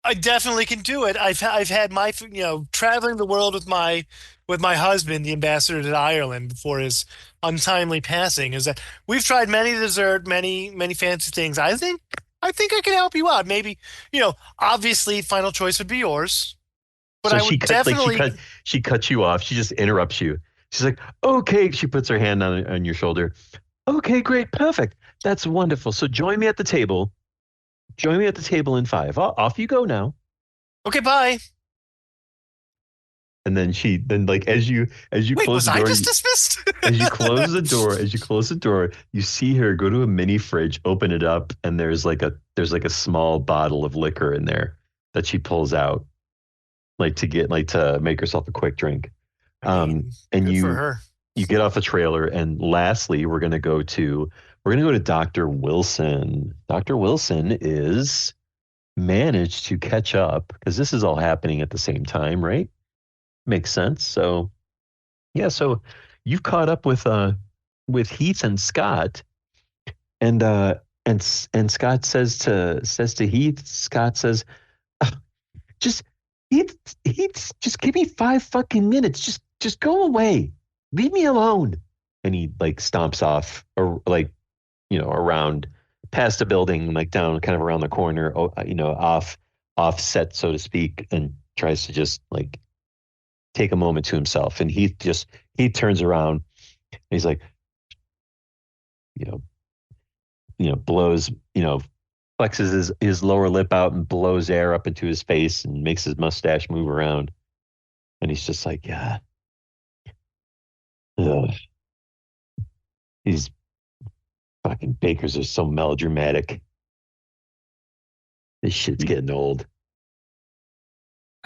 I definitely can do it. I've had my traveling the world with my husband, the ambassador to Ireland before his untimely passing. Is that we've tried many dessert, many fancy things. I think I can help you out. Maybe obviously, final choice would be yours. But So I would definitely. She cuts you off. She just interrupts you. She's like, "Okay." She puts her hand on your shoulder. "Okay, great, perfect. That's wonderful. So join me at the table. Join me at the table in 5. Off you go now." Okay, bye. And then like as you Wait, close was the door, I just dismissed? as you close the door, you see her go to a mini fridge, open it up, and there's like a small bottle of liquor in there that she pulls out, to make herself a quick drink. And good for her. You get off the trailer, and lastly, we're gonna go to Dr. Wilson. Dr. Wilson is managed to catch up, because this is all happening at the same time, right? Makes sense. So yeah, so you've caught up with Heath and Scott, and Scott says to Heath, Scott says, just Heath, just give me 5 fucking minutes. Just go away. Leave me alone. And he stomps off, or around past the building, down kind of around the corner, offset, so to speak, and tries to just take a moment to himself. And he turns around and he's like, blows, flexes his lower lip out and blows air up into his face and makes his mustache move around. And he's just like, yeah. Ugh. These fucking bakers are so melodramatic. This shit's getting old.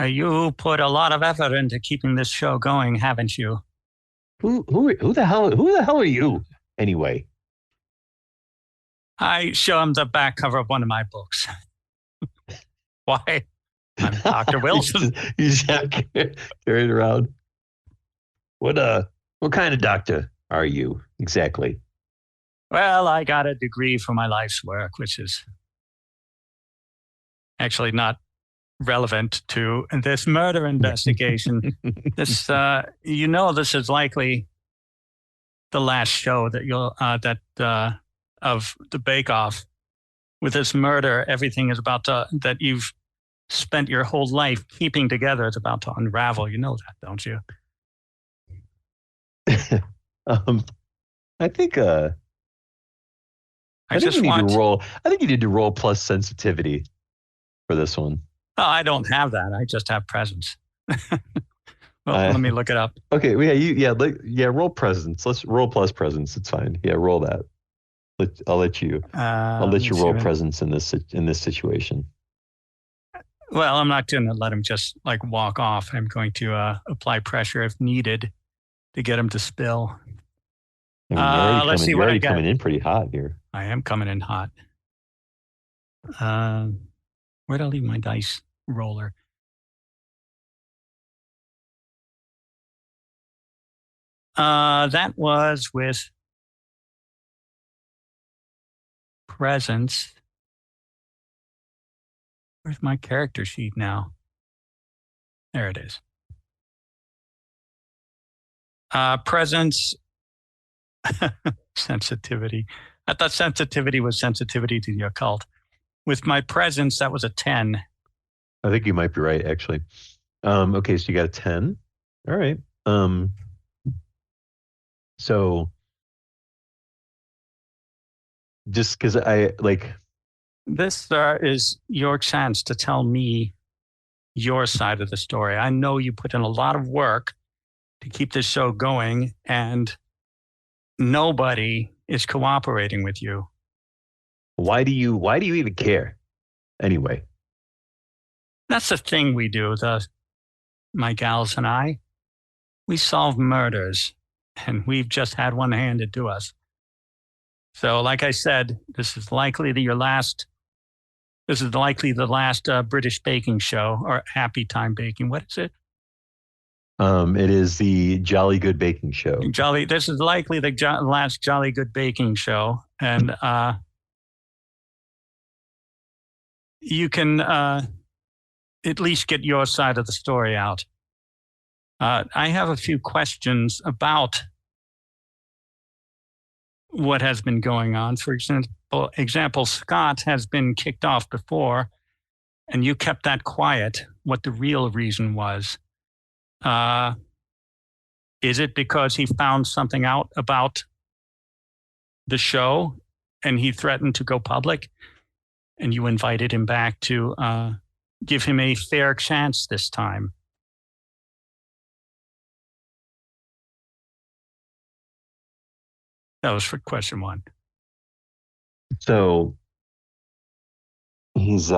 You put a lot of effort into keeping this show going, haven't you? Who the hell are you anyway? I show him the back cover of one of my books. Why? I'm Dr. Wilson. You just carry it around. What kind of doctor are you exactly? Well, I got a degree for my life's work, which is actually not relevant to this murder investigation. This is likely the last show that you'll of the Bake Off. With this murder, everything is about to, that you've spent your whole life keeping together, is about to unravel. You know that, don't you? I think you need to roll plus sensitivity for this one. Oh, I don't have that. I just have presence. Well, let me look it up. Okay, roll presence. Let's roll plus presence. It's fine. Yeah, roll that. I'll let you roll presence in this situation. Well, I'm not going to let him just like walk off. I'm going to apply pressure if needed to get him to spill. I mean, you're already Let's coming. see You're what I already got. coming in pretty hot here. I am coming in hot. Where'd I leave my dice roller? That was with presence. Where's my character sheet now? There it is. Presence, sensitivity. I thought sensitivity was sensitivity to the occult. With my presence, that was a 10. I think you might be right, actually. Okay, so you got a 10. All right. So just because I like this is your chance to tell me your side of the story. I know you put in a lot of work to keep this show going, and nobody is cooperating with you. why do you even care anyway? That's the thing we do, my gals and I. We solve murders, and we've just had one handed to us. So, like I said, this is likely the last British baking show, or Happy Time Baking. What is it? It is the Jolly Good Baking Show. This is likely the last Jolly Good Baking show, and you can at least get your side of the story out. I have a few questions about what has been going on. For example, Scott has been kicked off before, and you kept that quiet. What the real reason was? Is it because he found something out about the show and he threatened to go public, and you invited him back to give him a fair chance this time? That was for question one. So he's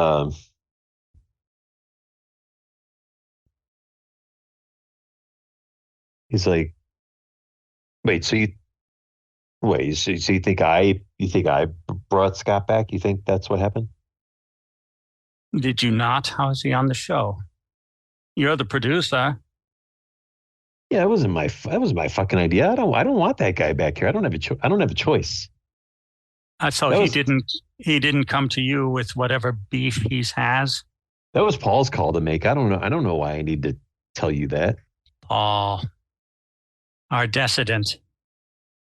like, wait, so you think I brought Scott back? You think that's what happened? Did you not? How is he on the show? You're the producer. Yeah, that was my fucking idea. I don't want that guy back here. I don't have a choice. So he didn't come to you with whatever beef he has? That was Paul's call to make. I don't know why I need to tell you that. Paul, our dissident.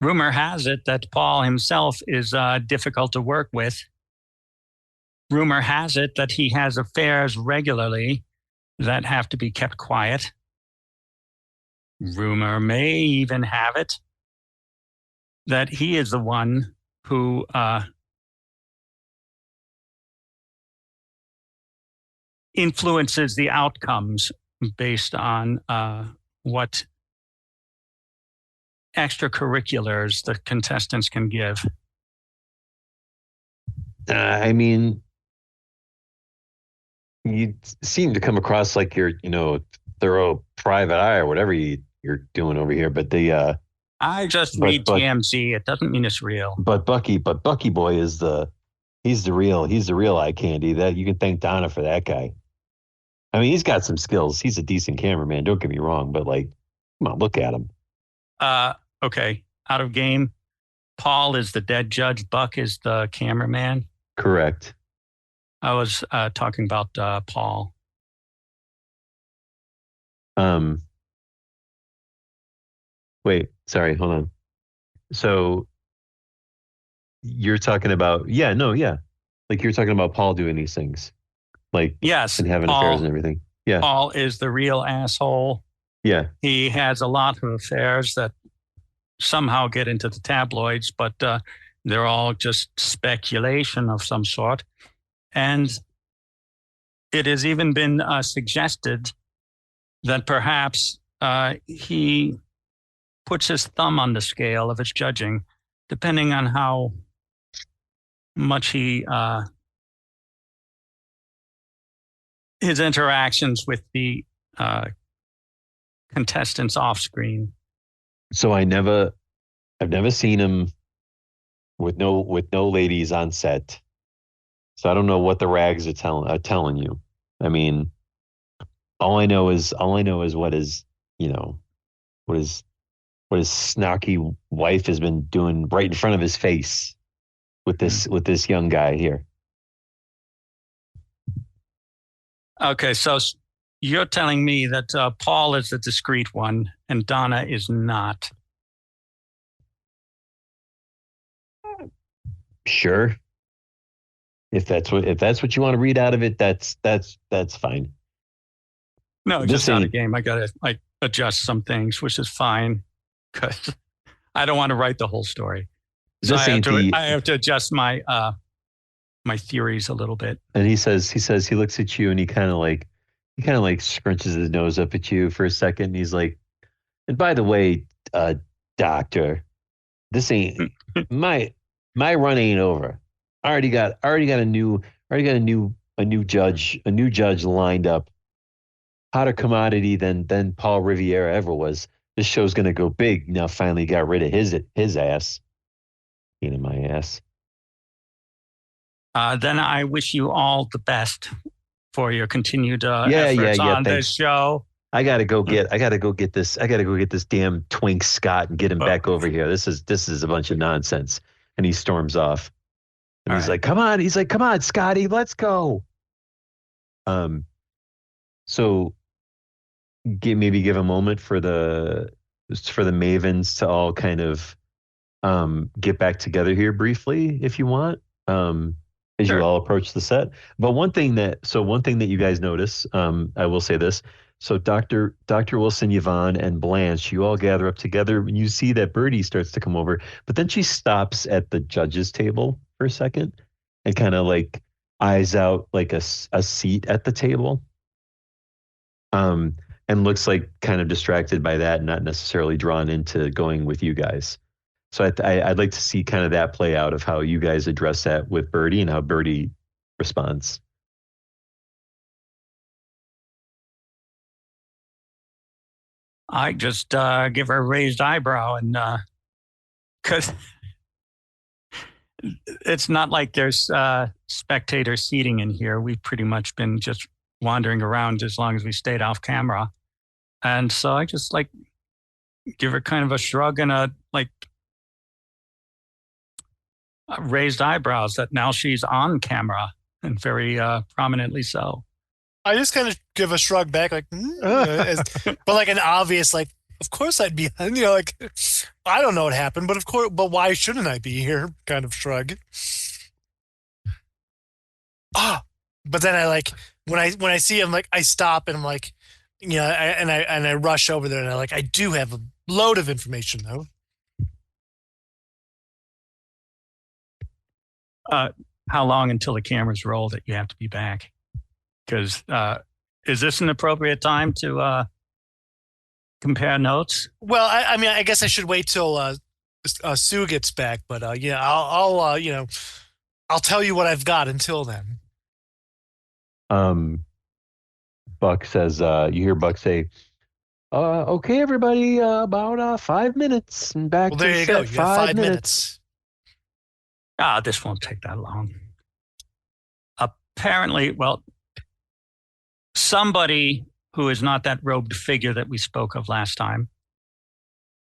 Rumor has it that Paul himself is difficult to work with. Rumor has it that he has affairs regularly that have to be kept quiet. Rumor may even have it that he is the one who influences the outcomes based on what extracurriculars the contestants can give. I mean, you seem to come across like you're, thorough private eye or whatever you're doing over here. But I just read TMZ. It doesn't mean it's real. But Bucky Boy is he's the real eye candy. That you can thank Donna for that guy. I mean, he's got some skills. He's a decent cameraman. Don't get me wrong, but like, come on, look at him. Okay. Out of game. Paul is the dead judge. Buck is the cameraman. Correct. I was talking about Paul. Wait, sorry, hold on. So you're talking about, like you're talking about Paul doing these things, like, yes, and having affairs and everything. Yeah. Paul is the real asshole. Yeah. He has a lot of affairs that somehow get into the tabloids, but they're all just speculation of some sort. And it has even been suggested that perhaps he puts his thumb on the scale of his judging, depending on how much he his interactions with the contestants off screen. So I've never seen him with no ladies on set. So I don't know what the rags are telling you. I mean, all I know is what his snarky wife has been doing right in front of his face with this young guy here. Okay, so you're telling me that Paul is the discreet one and Donna is not. Sure. If that's what you want to read out of it, that's fine. No, just out of game. I gotta adjust some things, which is fine because I don't want to write the whole story. So I have to adjust my my theories a little bit. And he looks at you and he kind of like scrunches his nose up at you for a second. And he's like, and by the way, doctor, this ain't my run ain't over. I already got a new judge lined up. Hotter commodity than Paul Riviera ever was. This show's gonna go big. Now finally got rid of his ass. In my ass. Then I wish you all the best for your continued efforts on this show. I gotta go get this damn twink Scott and get him back over here. This is a bunch of nonsense. And he storms off. And he's like, come on, Scotty, let's go. So maybe give a moment for the mavens to all kind of get back together here briefly, if you want, as you all approach the set. But one thing that you guys notice, I will say this. So Dr. Wilson, Yvonne, and Blanche, you all gather up together and you see that Birdie starts to come over, but then she stops at the judge's table for a second and kind of like eyes out like a seat at the table. And looks like kind of distracted by that, not necessarily drawn into going with you guys. So I'd like to see kind of that play out of how you guys address that with Birdie and how Birdie responds. I just give her a raised eyebrow, and because it's not like there's spectator seating in here. We've pretty much been just wandering around as long as we stayed off camera. And so I just like give her kind of a shrug and a raised eyebrows that now she's on camera and very prominently so. I just kind of give a shrug back, like, but like an obvious, like, of course I'd be, like, I don't know what happened, but of course, but why shouldn't I be here? Kind of shrug. But then I like when I see him, like, I stop and I'm like, and I rush over there and I do have a load of information though. How long until the cameras roll that you have to be back? Because is this an appropriate time to compare notes? Well, I mean, I guess I should wait till Sue gets back, but I'll tell you what I've got until then. Buck says, you hear Buck say, okay, everybody, about 5 minutes and back. Well, there you go. You have 5 minutes. This won't take that long. Apparently, well, somebody who is not that robed figure that we spoke of last time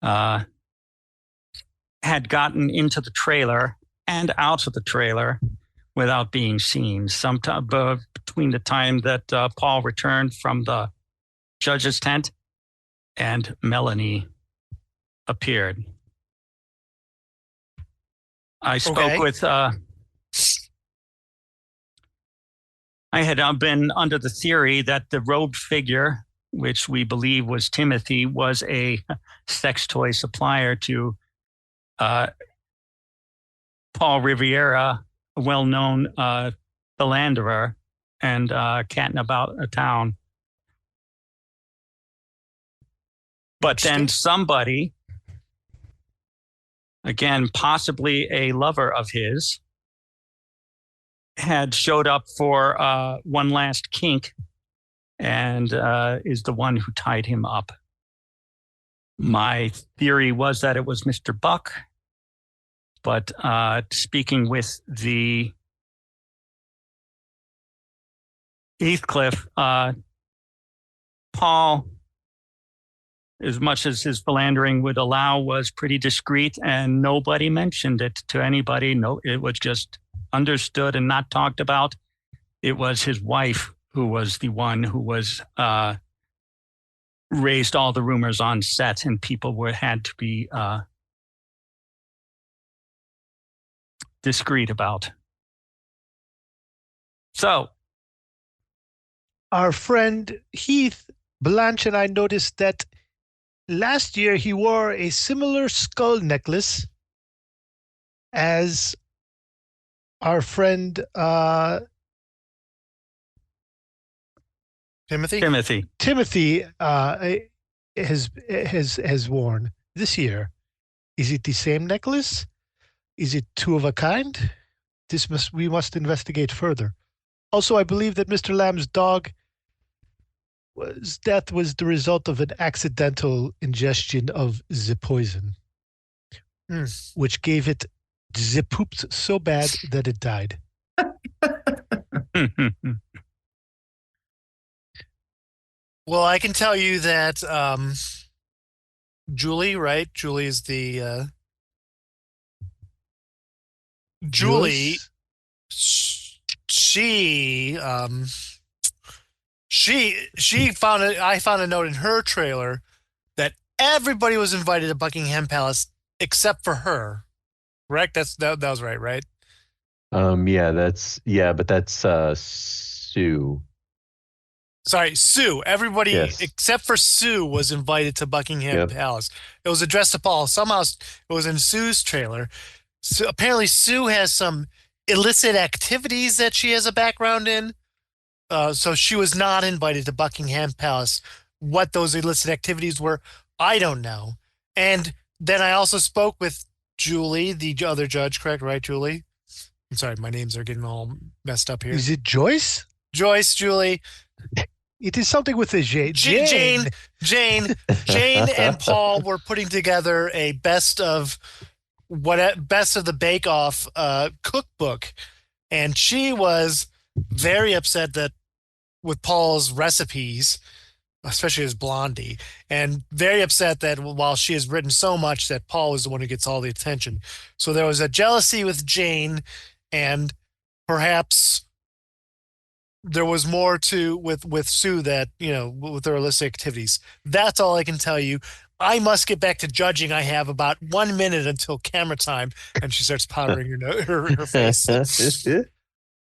had gotten into the trailer and out of the trailer without being seen. Sometime between the time that Paul returned from the judge's tent and Melanie appeared. I spoke with... I had been under the theory that the robed figure, which we believe was Timothy, was a sex toy supplier to Paul Riviera, a well-known philanderer and catting about a town. But then somebody, again, possibly a lover of his, had showed up for one last kink and is the one who tied him up. My theory was that it was Mr. Buck, but speaking with the Heathcliff, Paul, as much as his philandering would allow, was pretty discreet, and nobody mentioned it to anybody. No, it was just understood and not talked about. It was his wife who was the one who was raised all the rumors on set, and people had to be discreet about. So, our friend Heath, Blanche, and I noticed that last year he wore a similar skull necklace as our friend Timothy has worn this year. Is it the same necklace? Is it two of a kind? We must investigate further. Also, I believe that Mr. Lamb's death was the result of an accidental ingestion of the poison, which gave it the pooped so bad that it died. Well, I can tell you that Julie, right? Julie is the Julie. She found it. I found a note in her trailer that everybody was invited to Buckingham Palace except for her. Correct? That was right? But that's Sue. Sorry, Sue. Everybody except for Sue was invited to Buckingham Palace. It was addressed to Paul. Somehow it was in Sue's trailer. So apparently Sue has some illicit activities that she has a background in. So she was not invited to Buckingham Palace. What those illicit activities were, I don't know. And then I also spoke with Julie, the other judge, correct? Right, Julie? I'm sorry, my names are getting all messed up here. Is it Joyce? Joyce, Julie. It is something with a J. Jane and Paul were putting together a best of the Bake Off cookbook, and she was very upset that with Paul's recipes, especially his blondie, and very upset that while she has written so much that Paul is the one who gets all the attention. So there was a jealousy with Jane, and perhaps there was more to with Sue that, with her illicit activities. That's all I can tell you. I must get back to judging. I have about 1 minute until camera time, and she starts powdering her face. Well,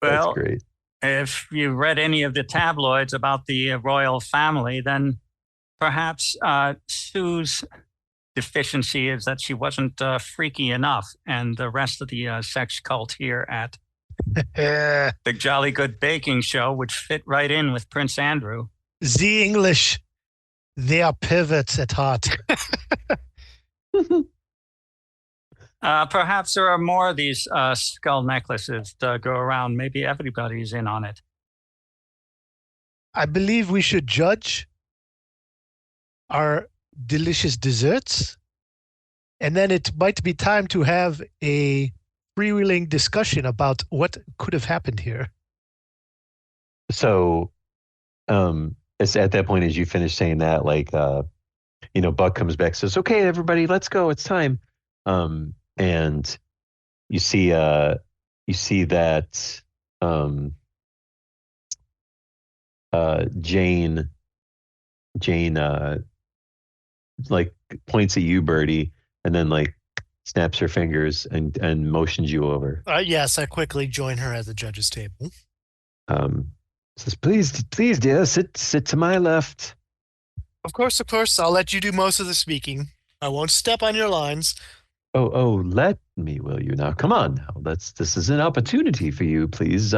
that's great. If you read any of the tabloids about the royal family, then perhaps Sue's deficiency is that she wasn't freaky enough, and the rest of the sex cult here at the Jolly Good Baking Show would fit right in with Prince Andrew. The English, they are pivots at heart. Perhaps there are more of these skull necklaces to go around. Maybe everybody's in on it. I believe we should judge our delicious desserts, and then it might be time to have a freewheeling discussion about what could have happened here. So, it's at that point, as you finish saying that, Buck comes back, says, "Okay, everybody, let's go. It's time." And you see that Jane points at you, Bertie, and then snaps her fingers and motions you over. Yes, I quickly join her at the judge's table. Says, please, dear, sit to my left. Of course. I'll let you do most of the speaking. I won't step on your lines. Oh, let me, will you? Now, come on now. This is an opportunity for you. Please,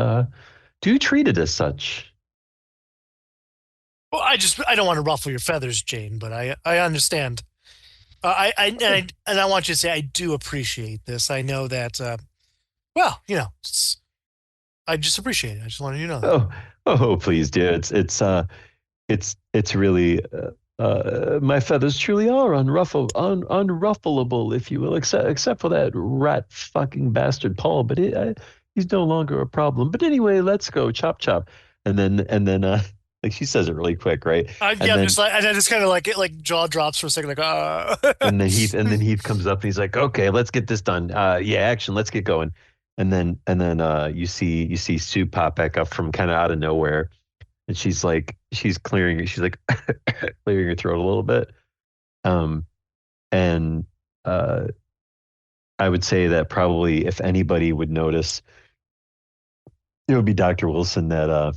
do treat it as such. Well, I don't want to ruffle your feathers, Jane, but I understand. I want you to say I do appreciate this. I know that, I just appreciate it. I just wanted you to know that. Please, dear. It's really my feathers truly are unruffleable, if you will, except for that rat fucking bastard Paul. But he's no longer a problem. But anyway, let's go chop chop. And then like she says it really quick, right? Yeah, I'm just like, and I just kind of like it, like jaw drops for a second, like and then Heath comes up and he's like, okay, let's get this done. Yeah, action, let's get going. And then you see Sue pop back up from kind of out of nowhere, and she's like clearing her throat a little bit. And I would say that probably if anybody would notice, it would be Dr. Wilson, that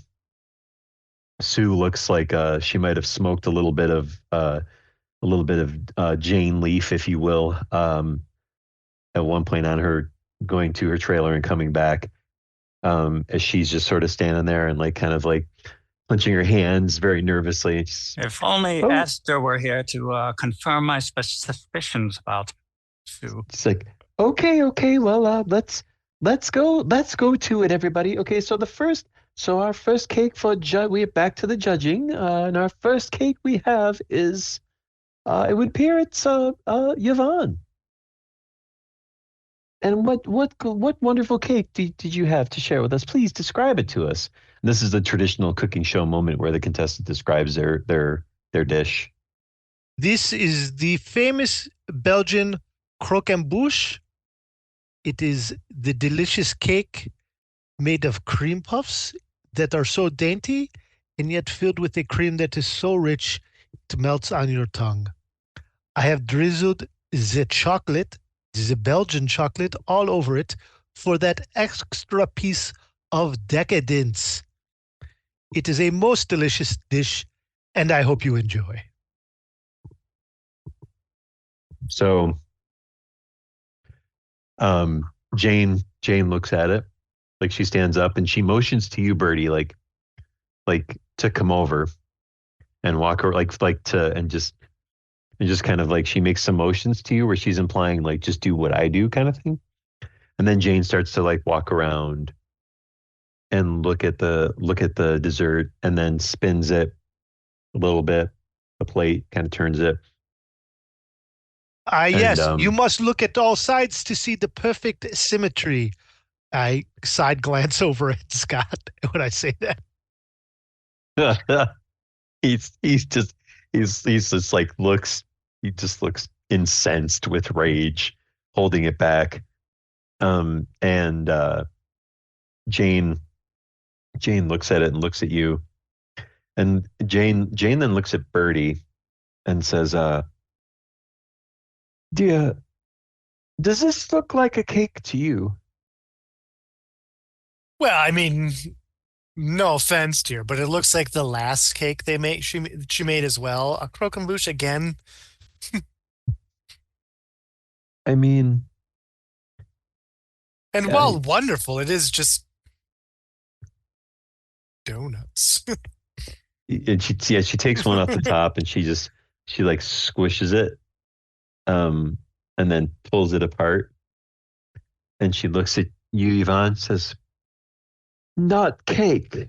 Sue looks like she might have smoked a little bit of Jane Leaf, if you will, at one point on her going to her trailer and coming back, as she's just sort of standing there and like kind of like clenching her hands very nervously. If only Esther were here to confirm my suspicions about Sue. It's like, okay, well, let's go to it, everybody. Okay, so our first cake for we're back to the judging, and our first cake we have is, it would appear it's Yvonne. And what wonderful cake did you have to share with us? Please describe it to us. And this is the traditional cooking show moment where the contestant describes their dish. This is the famous Belgian croquembouche. It is the delicious cake made of cream puffs that are so dainty and yet filled with a cream that is so rich it melts on your tongue. I have drizzled the chocolate, the Belgian chocolate, all over it for that extra piece of decadence. It is a most delicious dish, and I hope you enjoy. So, Jane looks at it, like she stands up and she motions to you, Bertie, like to come over and walk her, and just kind of like she makes some motions to you where she's implying like just do what I do kind of thing. And then Jane starts to like walk around and look at the dessert, and then spins it a little bit, the plate, kind of turns it. Yes, you must look at all sides to see the perfect symmetry. I side glance over at Scott when I say that. He just looks incensed with rage, holding it back. And Jane looks at it and looks at you, and Jane then looks at Bertie and says, "Dear, does this look like a cake to you?" Well, I mean, no offense, dear, but it looks like the last cake they made. She made as well. A croquembouche again. I mean, and while wonderful, it is just donuts. And she takes one off the top and she like squishes it, and then pulls it apart. And she looks at you, Yvonne, says, "Not cake.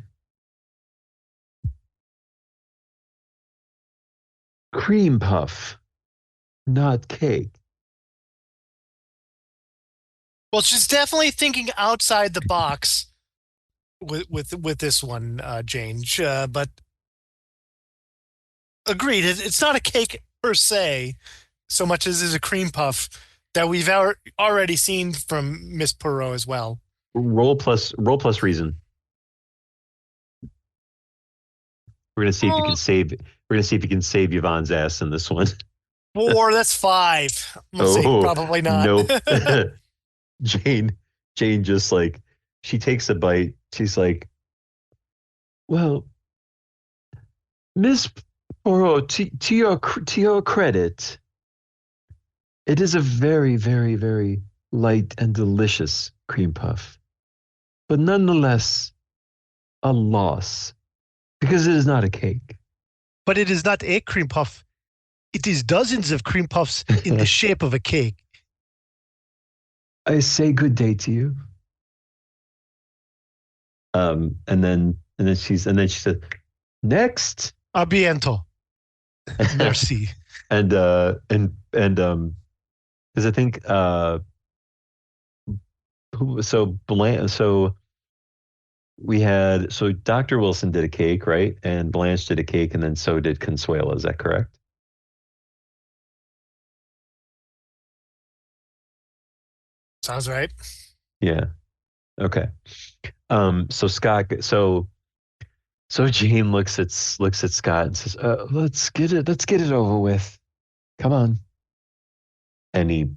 Cream puff, not cake." Well, she's definitely thinking outside the box with this one, Jane. But agreed, it's not a cake per se, so much as is a cream puff that we've already seen from Miss Perot as well. Roll plus reason. We're gonna see if you can save. We're gonna see if you can save Yvonne's ass in this one. 4, that's 5. I'm gonna say probably not. Nope. Jane just like, she takes a bite. She's like, "Well, Miss Poirot, to your credit, it is a very, very, very light and delicious cream puff, but nonetheless a loss, because it is not a cake." But it is not a cream puff. It is dozens of cream puffs in the shape of a cake. I say good day to you. And then she said, next. Abiento. Merci. Because I think so Dr. Wilson did a cake, right? And Blanche did a cake, and then so did Consuelo. Is that correct? Sounds right. Yeah. Okay. So Scott, so Jane looks at Scott and says, let's get it over with. Come on. And he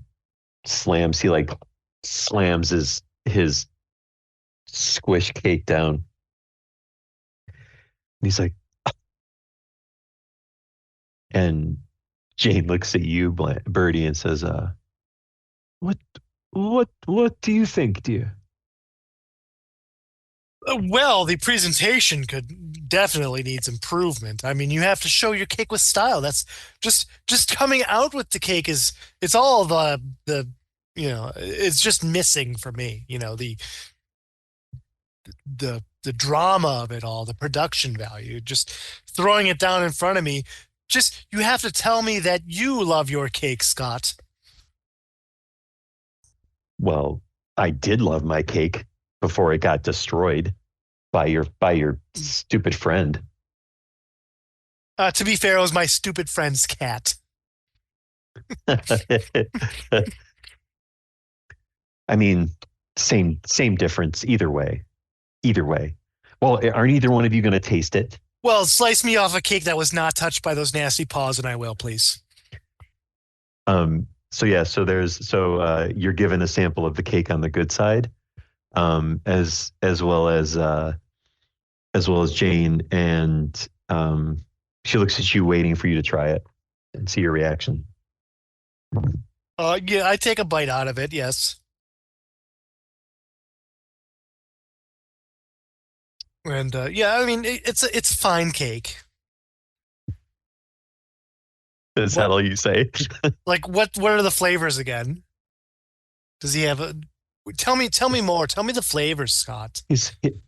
slams his squish cake down. And he's like, and Jane looks at you, Birdie, and says, what do you think, dear? Well, the presentation could definitely needs improvement. I mean, you have to show your cake with style. That's just coming out with the cake it's all the it's just missing for me. The drama of it all, the production value, just throwing it down in front of me. Just you have to tell me that you love your cake, Scott. Well, I did love my cake before it got destroyed by your stupid friend. To be fair, it was my stupid friend's cat. I mean, same difference either way. Well, aren't either one of you going to taste it? Well, slice me off a cake that was not touched by those nasty paws, and I will, please. So you're given a sample of the cake on the good side, as well as Jane, and she looks at you, waiting for you to try it and see your reaction. Yeah, I take a bite out of it. Yes. And yeah, I mean, it's fine cake. Is that all you say? Like, what are the flavors again? Does he have a? Tell me more. Tell me the flavors, Scott.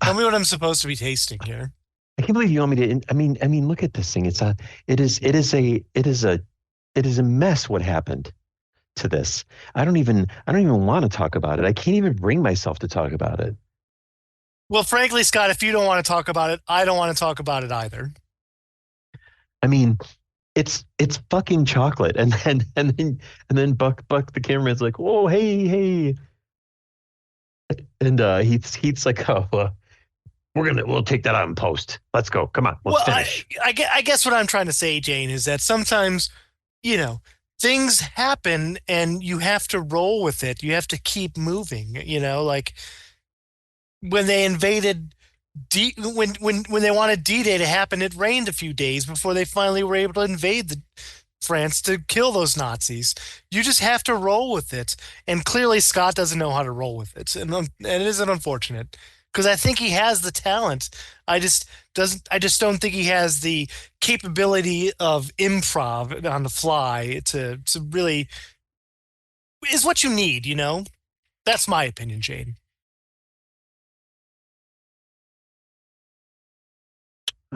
Tell me what I'm supposed to be tasting here. I can't believe you want me to. I mean, look at this thing. It is a mess. What happened to this? I don't even want to talk about it. I can't even bring myself to talk about it. Well, frankly, Scott, if you don't want to talk about it, I don't want to talk about it either. I mean, it's fucking chocolate, and then Buck the cameraman's like, whoa, hey, and he's like, oh, we'll take that out in post. Let's go, come on, let's finish. I guess what I'm trying to say, Jane, is that sometimes, things happen and you have to roll with it. You have to keep moving. Like when they invaded. When they wanted D-Day to happen, it rained a few days before they finally were able to invade France to kill those Nazis. You just have to roll with it, and clearly Scott doesn't know how to roll with it, and it is unfortunate because I think he has the talent. I just don't think he has the capability of improv on the fly to really is what you need. That's my opinion, Jane.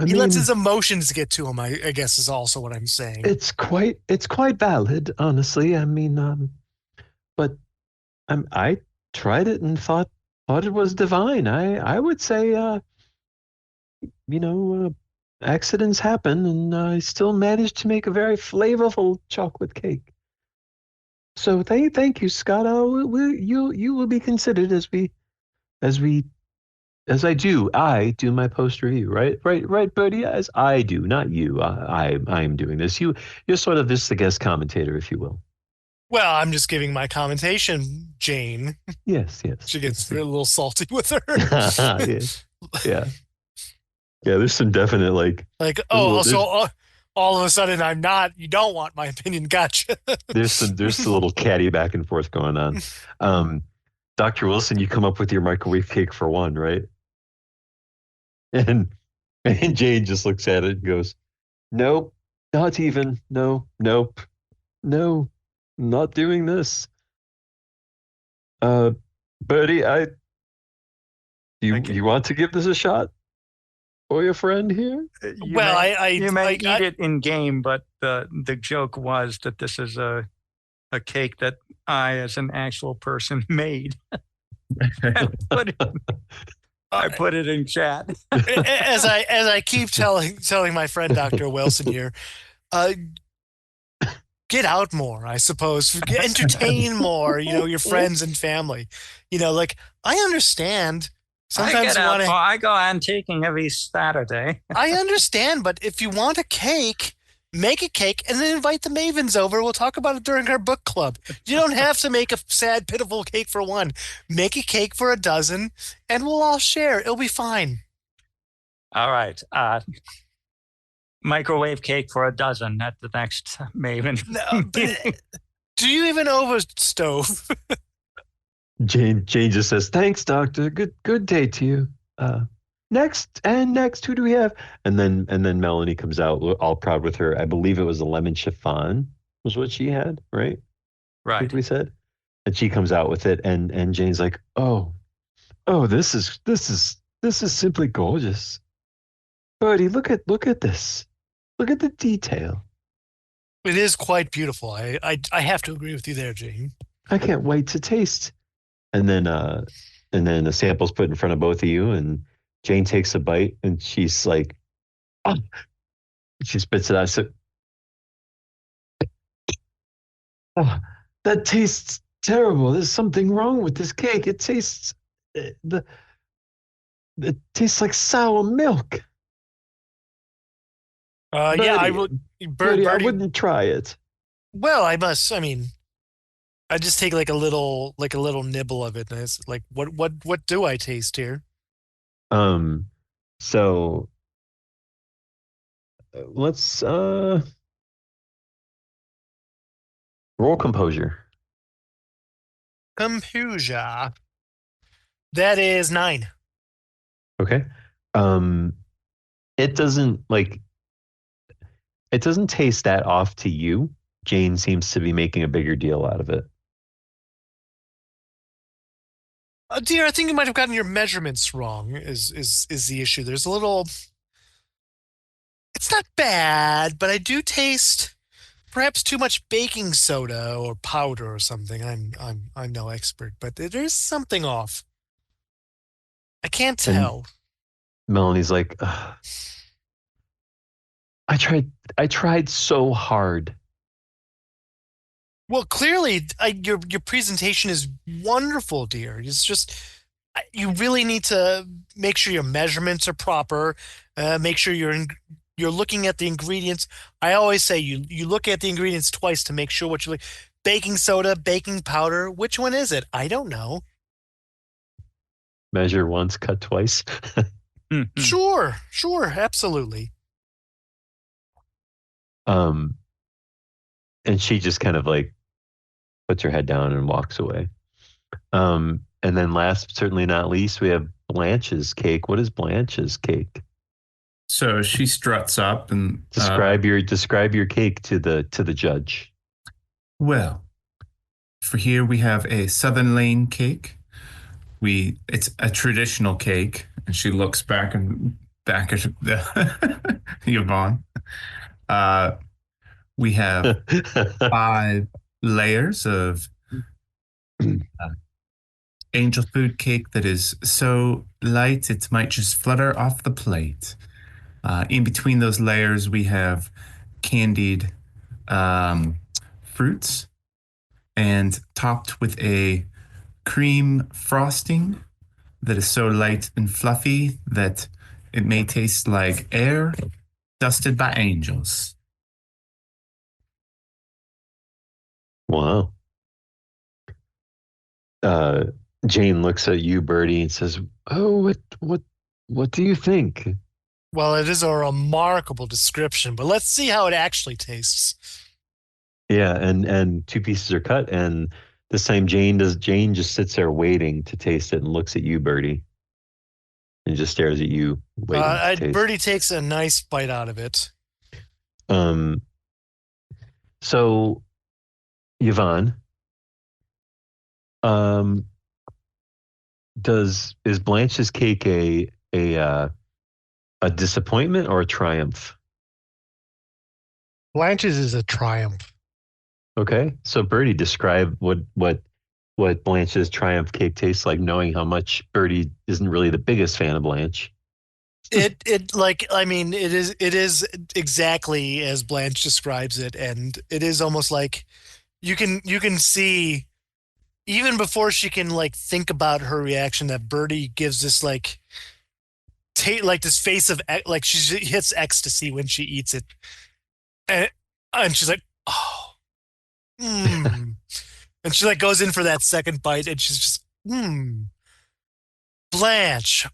He lets his emotions get to him, I guess, is also what I'm saying. It's quite valid, honestly. I mean, but I tried it and thought it was divine. I would say, accidents happen, and I still managed to make a very flavorful chocolate cake. So thank you, Scott. You will be considered as I do my post review, right, Birdie? As I do, not you. I'm doing this. You're sort of the guest commentator, if you will. Well, I'm just giving my commentation, Jane. Yes. She gets a little salty with her. Yeah. There's some definite so all of a sudden I'm not. You don't want my opinion. Gotcha. there's a little catty back and forth going on. Dr. Wilson, you come up with your microwave cake for one, right? And Jane just looks at it and goes, nope, not even. No, nope. No, not doing this. Birdie, You want to give this a shot, for your friend here? You may eat it in game, but the joke was that this is a cake that I, as an actual person, made. I put it in chat. as I keep telling my friend Dr. Wilson here, get out more, I suppose. Entertain more, your friends and family. Like, I understand. Sometimes I go antiquing every Saturday. I understand, but if you want a cake, make a cake and then invite the Mavens over. We'll talk about it during our book club. You don't have to make a sad, pitiful cake for one. Make a cake for a dozen, and we'll all share. It'll be fine. All right. Microwave cake for a dozen at the next Maven. Do you even own a stove? Jane just says, "Thanks, Doctor. Good day to you. Next, who do we have?" And then Melanie comes out all proud with her. I believe it was a lemon chiffon was what she had, right? Right. I think we said. And she comes out with it, and Jane's like, "Oh, this is simply gorgeous. Birdie, look at this. Look at the detail. It is quite beautiful. I have to agree with you there, Jane. I can't wait to taste." And then the sample's put in front of both of you, and Jane takes a bite, and she's like, "Oh." She spits it out. So, "Oh, that tastes terrible. There's something wrong with this cake. It tastes it tastes like sour milk." Birdie, yeah, I would. Birdie, I wouldn't try it. Well, I must. I mean, I just take like a little nibble of it, and it's like, what do I taste here? So let's roll composure. Composure. That is 9. Okay. It doesn't taste that off to you. Jane seems to be making a bigger deal out of it. Dear, I think you might have gotten your measurements wrong. Is the issue? There's a little. It's not bad, but I do taste perhaps too much baking soda or powder or something. I'm no expert, but there's something off. I can't tell. And Melanie's like, I tried so hard. Well, clearly, your presentation is wonderful, dear. It's just you really need to make sure your measurements are proper. Make sure you're looking at the ingredients. I always say you look at the ingredients twice to make sure what you like. Baking soda, baking powder. Which one is it? I don't know. Measure once, cut twice. Sure, absolutely. And she just kind of like puts her head down and walks away. And then last but certainly not least, we have Blanche's cake. What is Blanche's cake? So she struts up and describe your cake to the judge. Well, for here we have a Southern Lane cake. It's a traditional cake, and she looks back at Yvonne. We have 5 layers of angel food cake that is so light it might just flutter off the plate. In between those layers, we have candied fruits and topped with a cream frosting that is so light and fluffy that it may taste like air dusted by angels. Wow. Jane looks at you, Birdie, and says, "Oh, what do you think?" Well, it is a remarkable description, but let's see how it actually tastes. Yeah, and 2 pieces are cut, and this time Jane just sits there waiting to taste it and looks at you, Birdie, and just stares at you. Birdie takes a nice bite out of it. So, Yvonne, is Blanche's cake a disappointment or a triumph? Blanche's is a triumph. Okay, so Birdie, describe what Blanche's triumph cake tastes like, knowing how much Birdie isn't really the biggest fan of Blanche. It like, I mean, it is exactly as Blanche describes it, and it is almost like you can see even before she can like think about her reaction that Birdie gives this like like this face of like she hits ecstasy when she eats it, and she's like, oh, and she like goes in for that second bite, and she's just Blanche.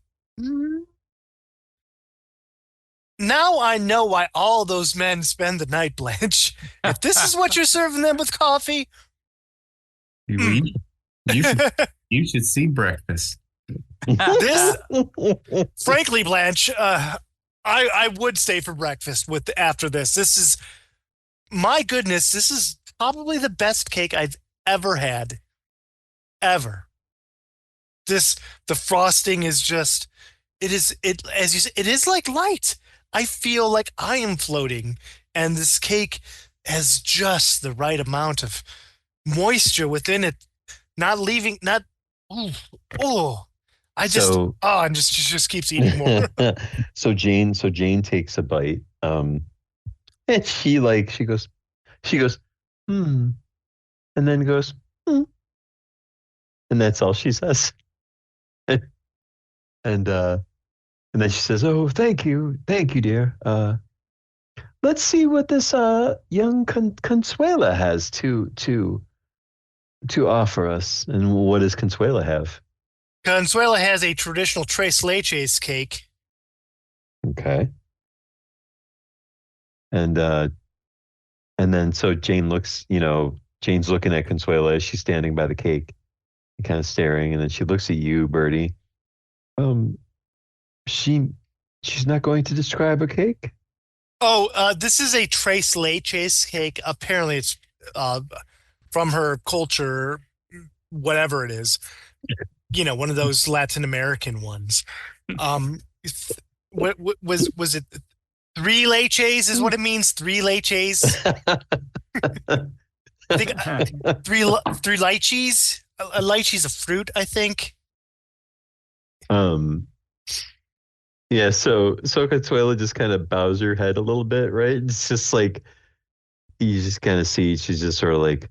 Now I know why all those men spend the night, Blanche. If this is what you're serving them with coffee, You should see breakfast. this, frankly, Blanche, I would stay for breakfast with after this. This is, my goodness, this is probably the best cake I've ever had, ever. The frosting is just, as you said, it is like light. I feel like I am floating, and this cake has just the right amount of moisture within it, not leaving, not, I just, and just keeps eating more. So Jane takes a bite, and she goes, and then goes, and that's all she says. And then she says, "Oh, thank you, dear. Let's see what this young Consuela has to offer us." And what does Consuela have? Consuela has a traditional tres leches cake. Okay. And then so Jane looks, Jane's looking at Consuela as she's standing by the cake, kind of staring, and then she looks at you, Birdie. She's not going to describe a cake? Oh, this is a tres leches cake. Apparently it's from her culture, whatever it is. One of those Latin American ones. What was it? Three leches is what it means. Three leches. I think three lychees. A lychee's a fruit, I think. Yeah, so Consuela just kind of bows her head a little bit, right? It's just like you just kind of see she's just sort of like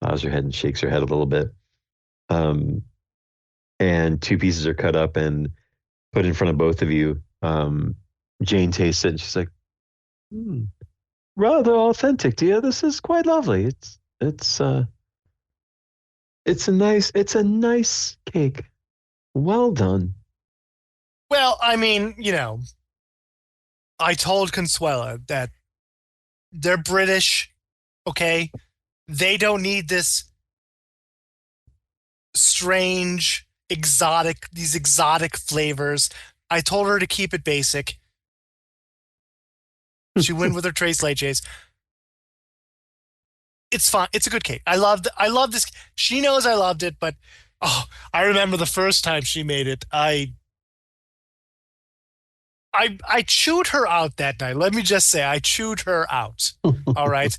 bows her head and shakes her head a little bit. And two pieces are cut up and put in front of both of you. Jane tastes it and she's like, rather authentic, dear. This is quite lovely. It's a nice cake. Well done. Well, I mean, I told Consuela that they're British, okay? They don't need this strange, these exotic flavors. I told her to keep it basic. She went with her tres leches. It's fine. It's a good cake. I love this. She knows I loved it, but I remember the first time she made it. I chewed her out that night. Let me just say, I chewed her out. All right.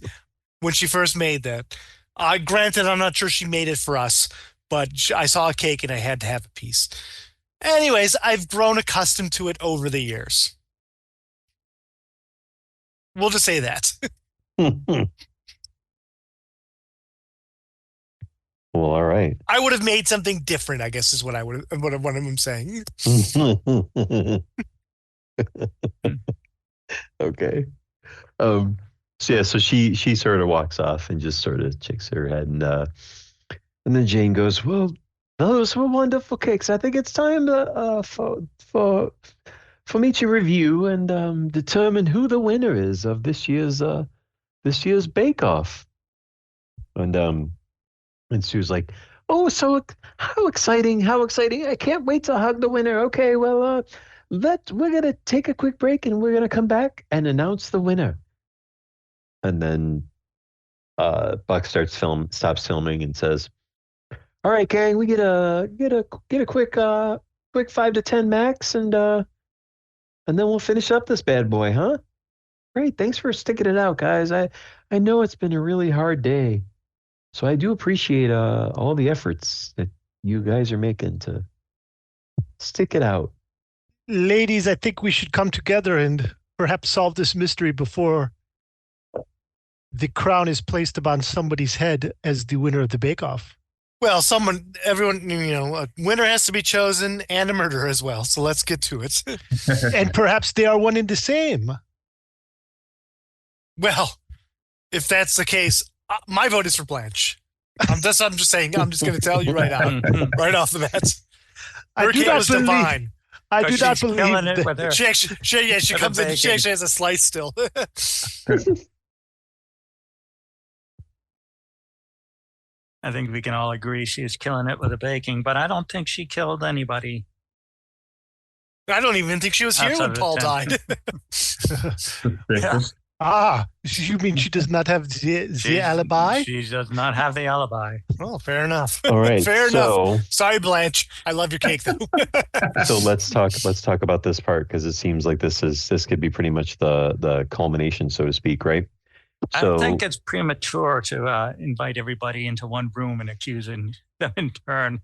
When she first made that. Granted, I'm not sure she made it for us, but I saw a cake and I had to have a piece. Anyways, I've grown accustomed to it over the years. We'll just say that. Well, all right. I would have made something different, I guess, is what I'm saying. Okay. So she sort of walks off and just sort of shakes her head, and then Jane goes, "Well, those were wonderful cakes. I think it's time to for me to review and determine who the winner is of this year's Bake Off." And she was like, "Oh, so how exciting! How exciting! I can't wait to hug the winner." Okay, well, we're gonna take a quick break and we're gonna come back and announce the winner. And then Buck stops filming and says, All right, gang, we get a quick 5 to 10 max, and then we'll finish up this bad boy, huh? Great, thanks for sticking it out, guys. I know it's been a really hard day, so I do appreciate all the efforts that you guys are making to stick it out. Ladies, I think we should come together and perhaps solve this mystery before the crown is placed upon somebody's head as the winner of the bake-off. Well, everyone, a winner has to be chosen and a murderer as well. So let's get to it. And perhaps they are one and the same. Well, if that's the case, my vote is for Blanche. I'm just saying. I'm just going to tell you right off the bat. Her cake was divine. I do not believe it with her. She comes in. She actually has a slice still. I think we can all agree she's killing it with the baking, but I don't think she killed anybody. I don't even think she was here when Paul died. Yeah. You mean she does not have the alibi? She does not have the alibi. Oh, fair enough. All right. Fair enough. Sorry, Blanche. I love your cake, though. So let's talk about this part, because it seems like this could be pretty much the culmination, so to speak, right? So, I think it's premature to invite everybody into one room and accusing them in turn.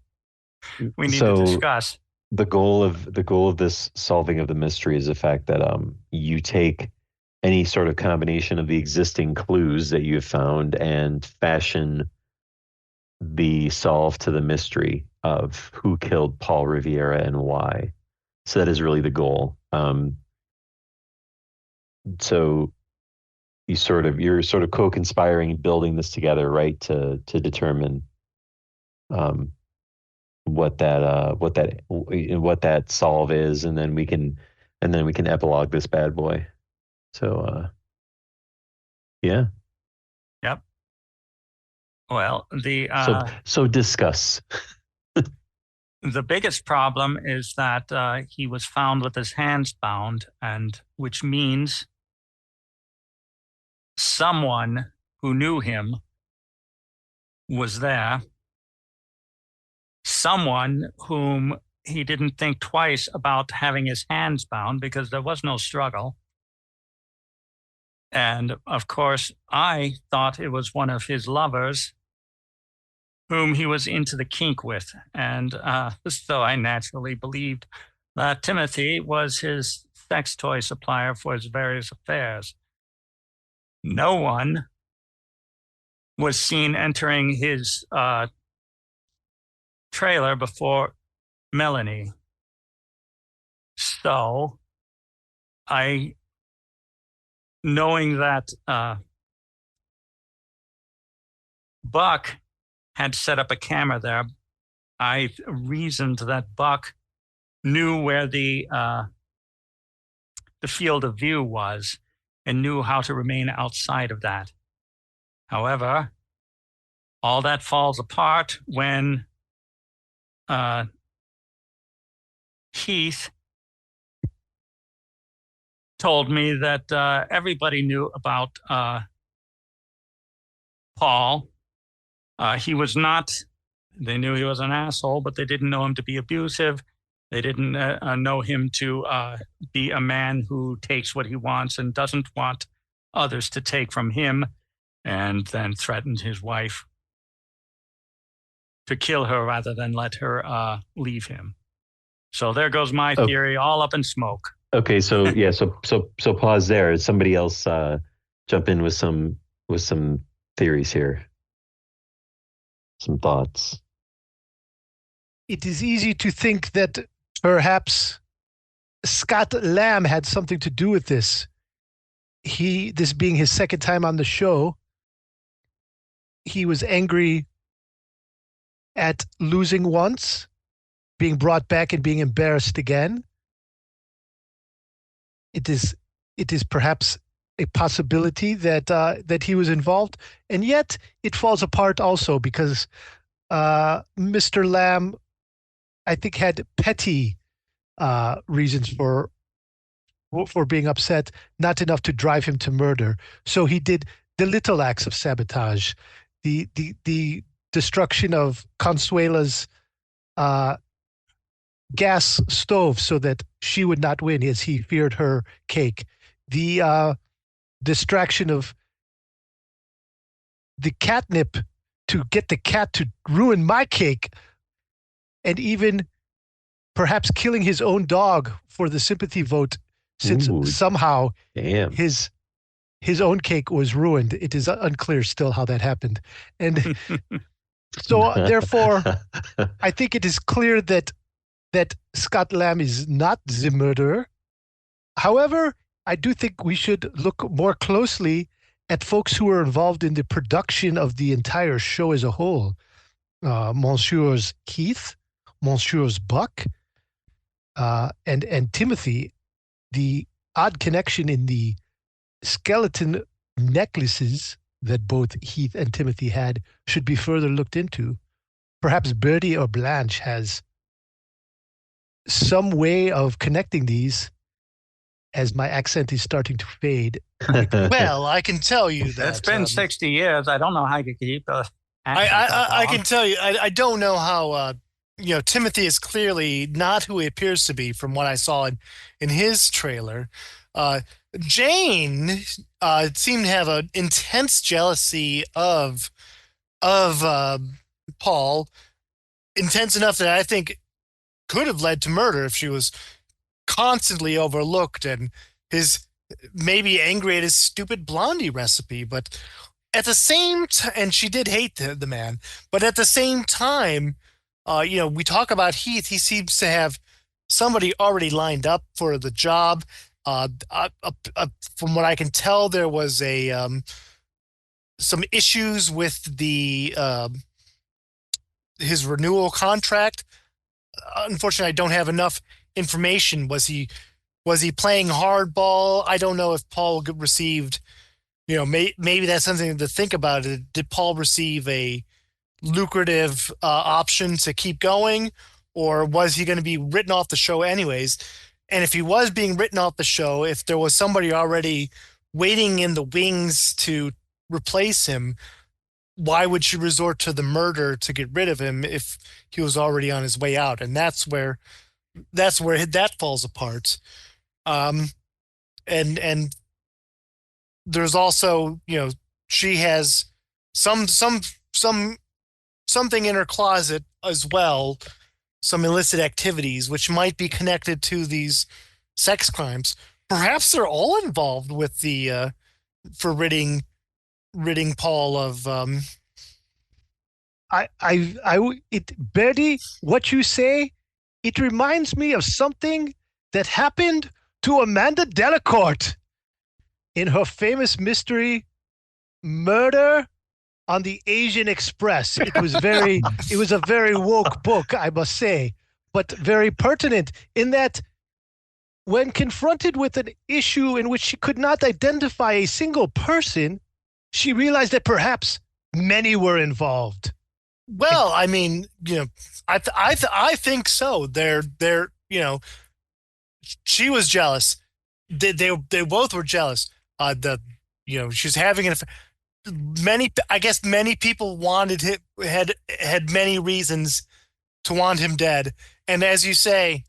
We need to discuss. The goal of this solving of the mystery is the fact that you take any sort of combination of the existing clues that you have found and fashion the solve to the mystery of who killed Paul Riviera and why. So that is really the goal. So you're sort of co-conspiring, building this together, right, to determine what that solve is, and then we can epilogue this bad boy. So yeah. Yep. Well, so discuss. The biggest problem is that he was found with his hands bound, and which means someone who knew him was there. Someone whom he didn't think twice about having his hands bound because there was no struggle. And of course, I thought it was one of his lovers whom he was into the kink with. And so I naturally believed that Timothy was his sex toy supplier for his various affairs. No one was seen entering his trailer before Melanie. So knowing that Buck had set up a camera there, I reasoned that Buck knew where the field of view was and knew how to remain outside of that. However, all that falls apart when Heath told me that everybody knew about Paul. They knew he was an asshole, but they didn't know him to be abusive. They didn't know him to be a man who takes what he wants and doesn't want others to take from him, and then threatened his wife to kill her rather than let her leave him. So there goes my theory, all up in smoke. Okay, so yeah, so pause there. Somebody else jump in with some theories here, some thoughts. It is easy to think that perhaps Scott Lamb had something to do with this. This being his second time on the show, he was angry at losing once, being brought back and being embarrassed again. It is perhaps a possibility that he was involved, and yet it falls apart also because Mr. Lamb, I think, had petty reasons for being upset, not enough to drive him to murder. So he did the little acts of sabotage, the destruction of Consuela's gas stove so that she would not win as he feared her cake. The distraction of the catnip to get the cat to ruin my cake, and even perhaps killing his own dog for the sympathy vote, since somehow his own cake was ruined. It is unclear still how that happened. And so therefore, I think it is clear that Scott Lamb is not the murderer. However, I do think we should look more closely at folks who were involved in the production of the entire show as a whole. Monsieurs Heath, Monsieurs Buck, and Timothy. The odd connection in the skeleton necklaces that both Heath and Timothy had should be further looked into. Perhaps Birdie or Blanche has some way of connecting these, as my accent is starting to fade. Well, I can tell you that it's been 60 years. I don't know how you keep the accent. I can tell you. I don't know how. Timothy is clearly not who he appears to be from what I saw in his trailer. Jane seemed to have an intense jealousy of Paul, intense enough that I think could have led to murder if she was constantly overlooked and his maybe angry at his stupid blondie recipe. But at the same time, and she did hate the man, but at the same time, we talk about Heath. He seems to have somebody already lined up for the job. From what I can tell, there was some issues with his renewal contract. Unfortunately, I don't have enough information. Was he playing hardball? I don't know if Paul received, maybe that's something to think about. Did Paul receive a lucrative option to keep going, or was he going to be written off the show anyways? And if he was being written off the show, if there was somebody already waiting in the wings to replace him, why would she resort to the murder to get rid of him if he was already on his way out? And that's where that falls apart. And there's also, she has something in her closet as well, some illicit activities which might be connected to these sex crimes. Perhaps they're all involved with the for ridding Paul of Betty, what you say, it reminds me of something that happened to Amanda Delacorte in her famous mystery Murder on the Asian Express. It was a very woke book, I must say, but very pertinent in that when confronted with an issue in which she could not identify a single person, she realized that perhaps many were involved. Well, I mean, I think so. She was jealous. They both were jealous. She's having many people wanted him, had many reasons to want him dead. And as you say,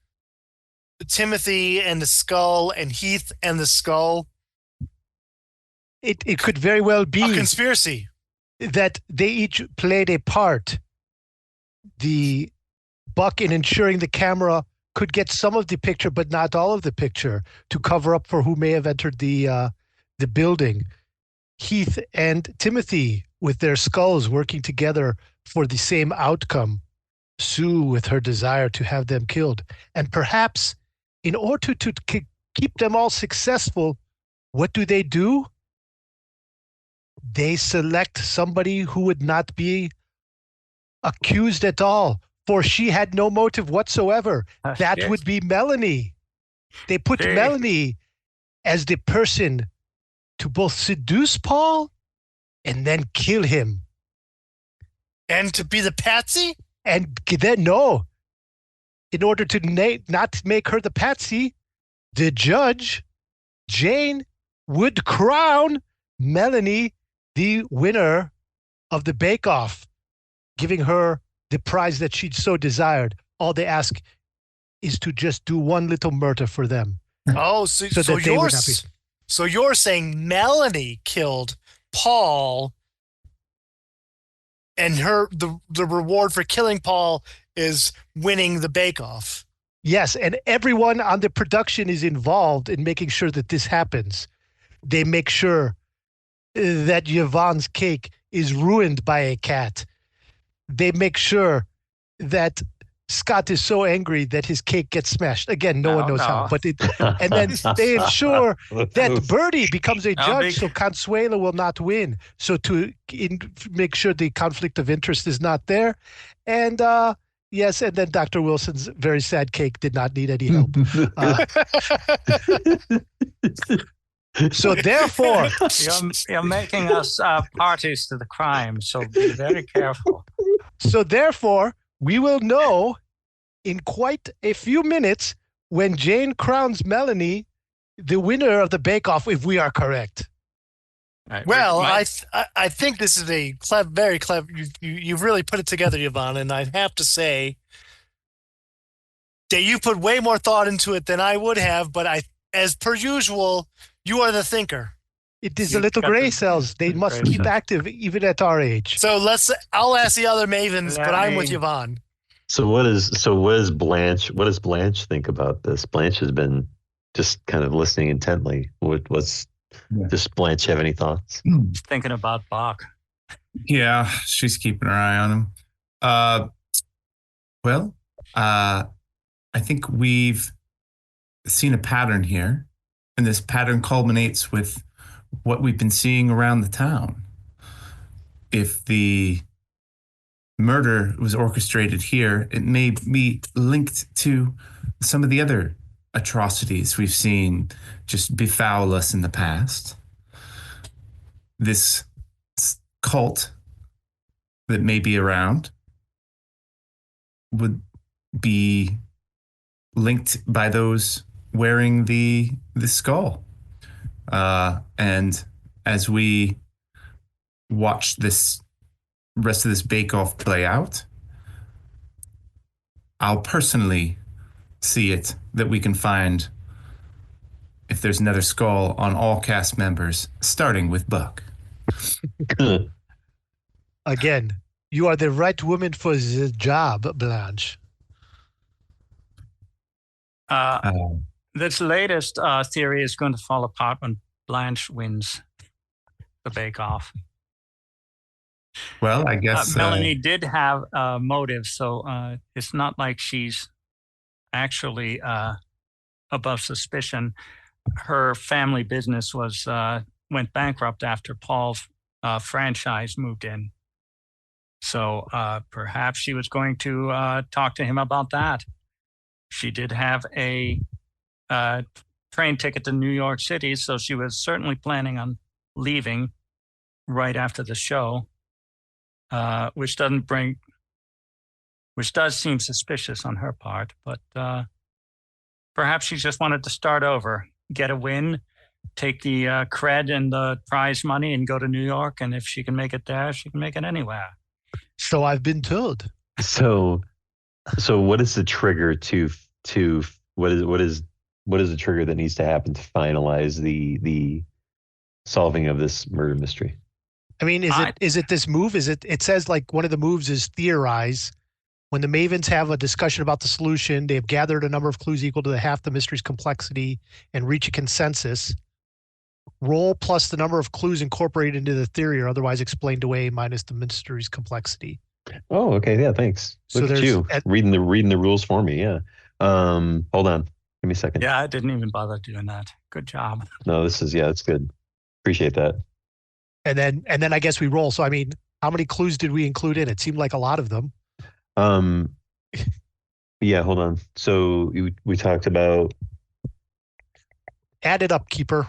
Timothy and the skull and Heath and the skull. It could very well be a conspiracy that they each played a part. The Buck in ensuring the camera could get some of the picture, but not all of the picture, to cover up for who may have entered the building. Heath and Timothy with their skulls working together for the same outcome. Sue with her desire to have them killed. And perhaps in order to keep them all successful, what do? They select somebody who would not be accused at all, for she had no motive whatsoever. That would be Melanie. They put Melanie as the person to both seduce Paul and then kill him. And to be the patsy? And then, no. In order to not make her the patsy, the judge, Jane, would crown Melanie the winner of the bake-off. giving her the prize that she so desired. All they ask is to just do one little murder for them. Oh, so that they would not be. So you're saying Melanie killed Paul, and the reward for killing Paul is winning the bake-off. Yes, and everyone on the production is involved in making sure that this happens. They make sure that Yvonne's cake is ruined by a cat. They make sure that Scott is so angry that his cake gets smashed. Again, no one knows how, but and then they ensure that Birdie becomes a judge, so Consuelo will not win. So to make sure the conflict of interest is not there, and yes, and then Dr. Wilson's very sad cake did not need any help. So therefore, you're making us parties to the crime. So be very careful. So therefore, we will know in quite a few minutes when Jane crowns Melanie the winner of the bake-off, if we are correct. Right. Well, I think this is a very clever. You've really put it together, Yvonne, and I have to say that you put way more thought into it than I would have. But as per usual, you are the thinker. It is the little gray cells. They must keep active even at our age. So I'll ask the other mavens, but I'm with Yvonne. So what does Blanche think about this? Blanche has been just kind of listening intently. Does Blanche have any thoughts? Thinking about Bach. Yeah, she's keeping her eye on him. I think we've seen a pattern here, and this pattern culminates with what we've been seeing around the town. If the murder was orchestrated here, it may be linked to some of the other atrocities we've seen just befoul us in the past. This cult that may be around would be linked by those wearing the skull. And as we watch this rest of this bake-off play out, I'll personally see it that we can find if there's another skull on all cast members, starting with Buck. Again, you are the right woman for the job, Blanche. This latest theory is going to fall apart when Blanche wins the bake-off. Well, I guess Melanie did have motive, so it's not like she's actually above suspicion. Her family business went bankrupt after Paul's franchise moved in. So perhaps she was going to talk to him about that. She did have a train ticket to New York City, so she was certainly planning on leaving right after the show, which does seem suspicious on her part. But perhaps she just wanted to start over, get a win, take the cred and the prize money and go to New York. And if she can make it there, she can make it anywhere. So I've been told. So what is the trigger to what is the trigger that needs to happen to finalize the solving of this murder mystery? I mean, is it this move? It says like one of the moves is theorize. When the Mavens have a discussion about the solution, they have gathered a number of clues equal to half the mystery's complexity and reach a consensus. Roll plus the number of clues incorporated into the theory or otherwise explained away minus the mystery's complexity. Oh, okay. Yeah, thanks. Look at you reading the rules for me. Yeah. Hold on. Give me a second. Yeah, I didn't even bother doing that. Good job. No, it's good. Appreciate that. And then I guess we roll. So I mean, how many clues did we include in? It seemed like a lot of them. Yeah, hold on. So we talked about add it up, keeper.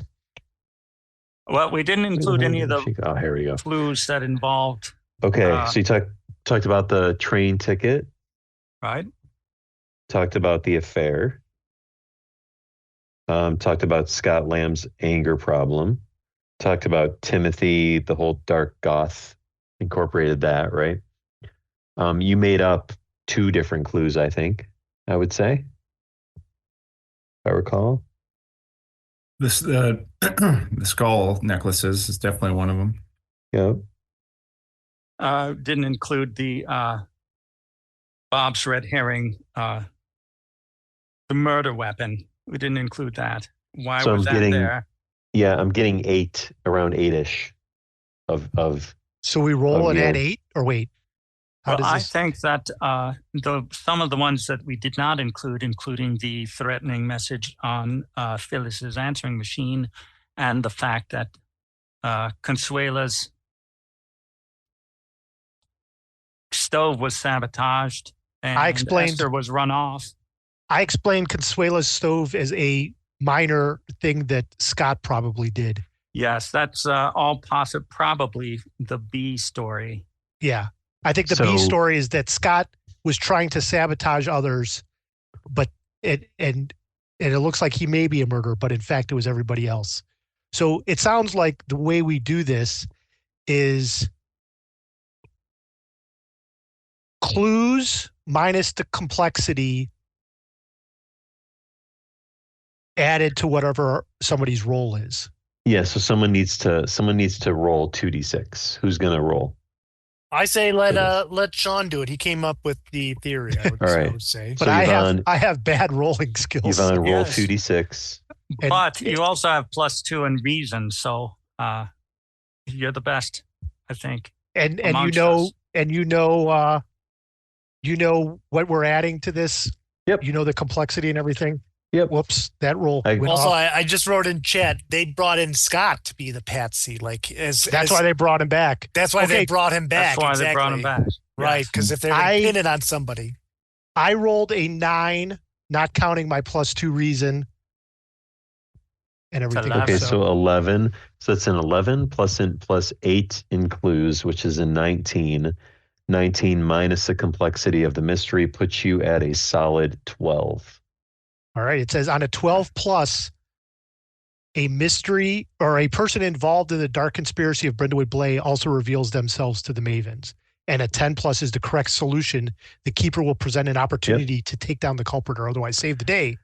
Well, we didn't include any of the here we go. clues that involved. Okay, so you talked about the train ticket, right? Talked about the affair. Talked about Scott Lamb's anger problem. Talked about Timothy, the whole dark goth, incorporated that, right? You made up 2 different clues, I think, I would say, if I recall. This the skull necklaces is definitely one of them. Yep. Didn't include the Bob's red herring, the murder weapon. We didn't include that. Why So was I'm that getting- there? Yeah, I'm getting 8, around 8-ish of So we roll and you. add 8, or wait? How Well, does I this? think that some of the ones that we did not include, including the threatening message on Phyllis's answering machine, and the fact that Consuela's stove was sabotaged and I explained- Esther was run off. I explained Consuela's stove as a minor thing that Scott probably did. Yes, that's all possible. Probably the B story. Yeah. I think the B So- story is that Scott was trying to sabotage others, but it looks like he may be a murderer, but in fact it was everybody else. So it sounds like the way we do this is clues minus the complexity added to whatever somebody's role is. Yeah, so someone needs to roll 2d6. Who's gonna roll? I say let Sean do it. He came up with the theory. I would, All right. I would say. But So Yvonne- I have bad rolling skills. Yvonne, roll Yes. 2d6. And- But you also have +2 in reason, so you're the best, I think. and amongst us. you know what we're adding to this. Yep. You know the complexity and everything. Yep. Whoops, that roll I- went Also, off. I just wrote in chat. They brought in Scott to be the patsy. Like That's why they brought him back. That's why Okay. they brought him back. That's why exactly. they brought him back. Right, Yes. because if they're going I- to pin it on somebody, I rolled a 9, not counting my +2 reason and everything. 11. Okay, so 11. So that's an 11 plus 8 in clues, which is a 19. 19 minus the complexity of the mystery puts you at a solid 12. All right. It says on a 12 plus, a mystery or a person involved in the dark conspiracy of Brindlewood Blay also reveals themselves to the Mavens. And a 10 plus is the correct solution. The keeper will present an opportunity to take down the culprit or otherwise save the day.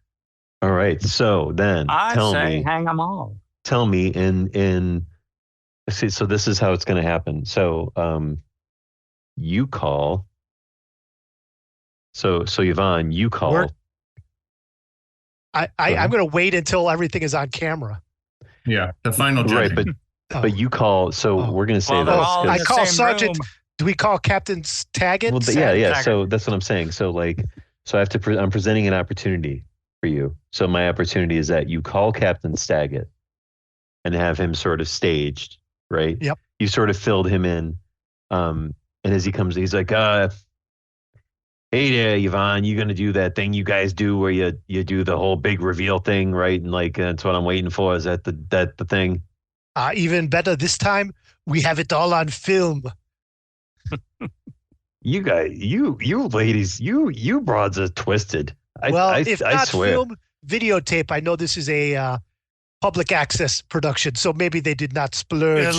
All right. So then I tell say me, hang them all. in see, so this is how it's going to happen. So you call. So Yvonne, you call. We're- I'm ahead. going to wait until everything is on camera. Yeah, the final Right, judgment. but you call. So Oh. we're going to say Well, they're this. all in I the call same Sergeant- room. Do we call Captain Taggett? Well, yeah. Taggart. So that's what I'm saying. So so I have to. I'm presenting an opportunity for you. So my opportunity is that you call Captain Staggett and have him sort of staged, right? Yep. You sort of filled him in, and as he comes, he's like, "Hey there, Yvonne, you gonna do that thing you guys do where you do the whole big reveal thing, right? And like that's what I'm waiting for. Is that the thing?" Even better this time, we have it all on film. You guys, you ladies, you broads are twisted. If I not swear. film, videotape. I know this is a public access production, so maybe they did not splurge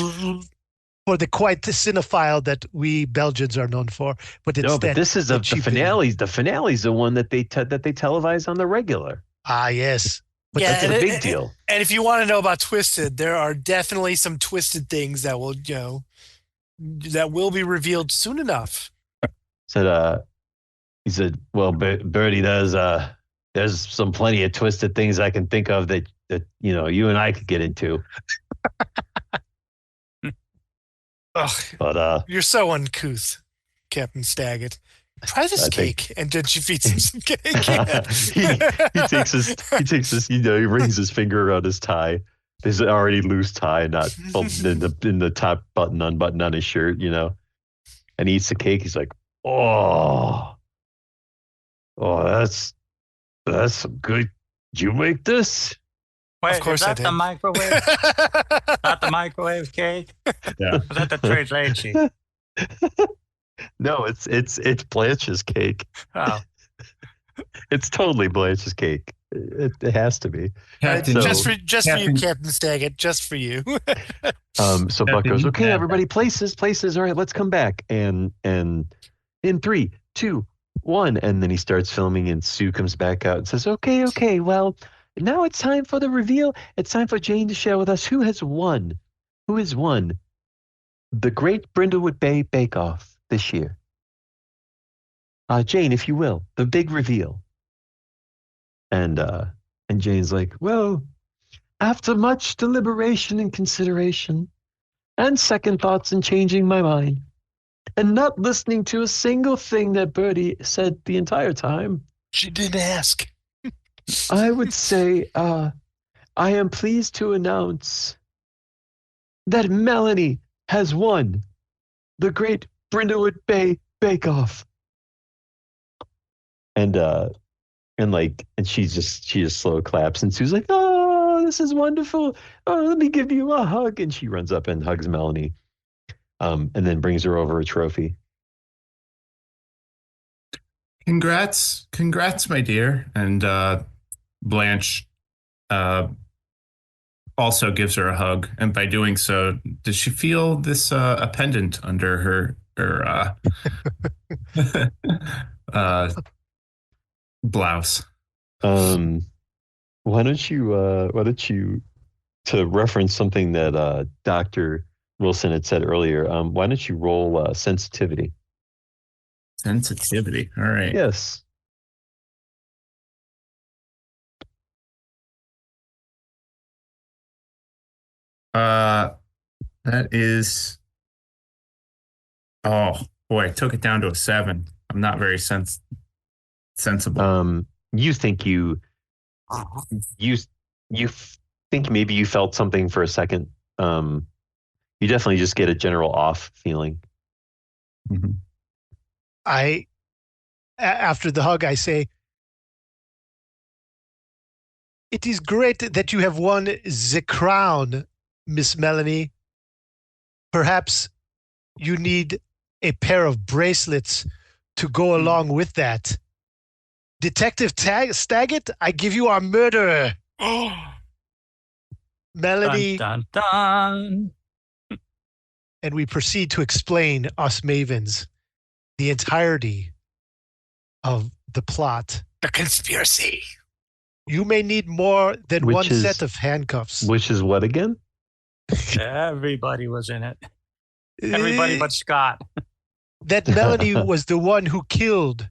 for the quite the cinephile that we Belgians are known for. But No, instead, but this is the the cheap finales. The finale's the one that they televise on the regular. yes. But Yeah, That's a and big deal. And if you want to know about Twisted, there are definitely some twisted things that will, that will be revealed soon enough. He said, well, Bertie, there's some plenty of twisted things I can think of that you and I could get into. Ugh, But you're so uncouth, Captain Staggett. Try this I think- cake, and then she feeds him some cake. he takes his he rings his finger around his tie. There's an already loose tie, not in the top button on his shirt, and he eats the cake. He's like, oh, that's some good. Did you make this? Wait, Of course is I that did. the microwave? Not the microwave cake? Yeah. Was that the translation? No, it's Blanche's cake. Oh, It's totally Blanche's cake. It has to be. Captain, So- just for you, Captain- Captain Staggett, just for you. So Buck goes, you okay, have everybody, places. All right, let's come back. And In 3, 2, 1. And then he starts filming, and Sue comes back out and says, okay, well, now it's time for the reveal. It's time for Jane to share with us who has won. Who has won the Great Brindlewood Bay Bake Off this year? Jane, if you will, the big reveal. And Jane's like, well, after much deliberation and consideration, and second thoughts and changing my mind, and not listening to a single thing that Bertie said the entire time, She didn't ask. I would say I am pleased to announce that Melanie has won the Great Brindlewood Bay Bake Off. And she just slow claps, and Sue's like, oh, this is wonderful. Oh, let me give you a hug. And she runs up and hugs Melanie, and then brings her over a trophy. Congrats, my dear. And Blanche also gives her a hug, and by doing so, does she feel this a pendant under her blouse? Why don't you, to reference something that Dr. Wilson had said earlier, why don't you roll sensitivity? Sensitivity. All right. Yes. That is. Oh boy, I took it down to a 7. I'm not very sensible. You think you think maybe you felt something for a second. You definitely just get a general off feeling. Mm-hmm. After the hug, I say, it is great that you have won the crown, Miss Melanie. Perhaps you need a pair of bracelets to go along with that. Detective Staggett, I give you our murderer. Melanie. Dun, dun, dun. And we proceed to explain, us mavens, the entirety of the plot. The conspiracy. You may need more than Which one is- set of handcuffs. Which is what again? Everybody was in it. Everybody but Scott. That Melanie was the one who killed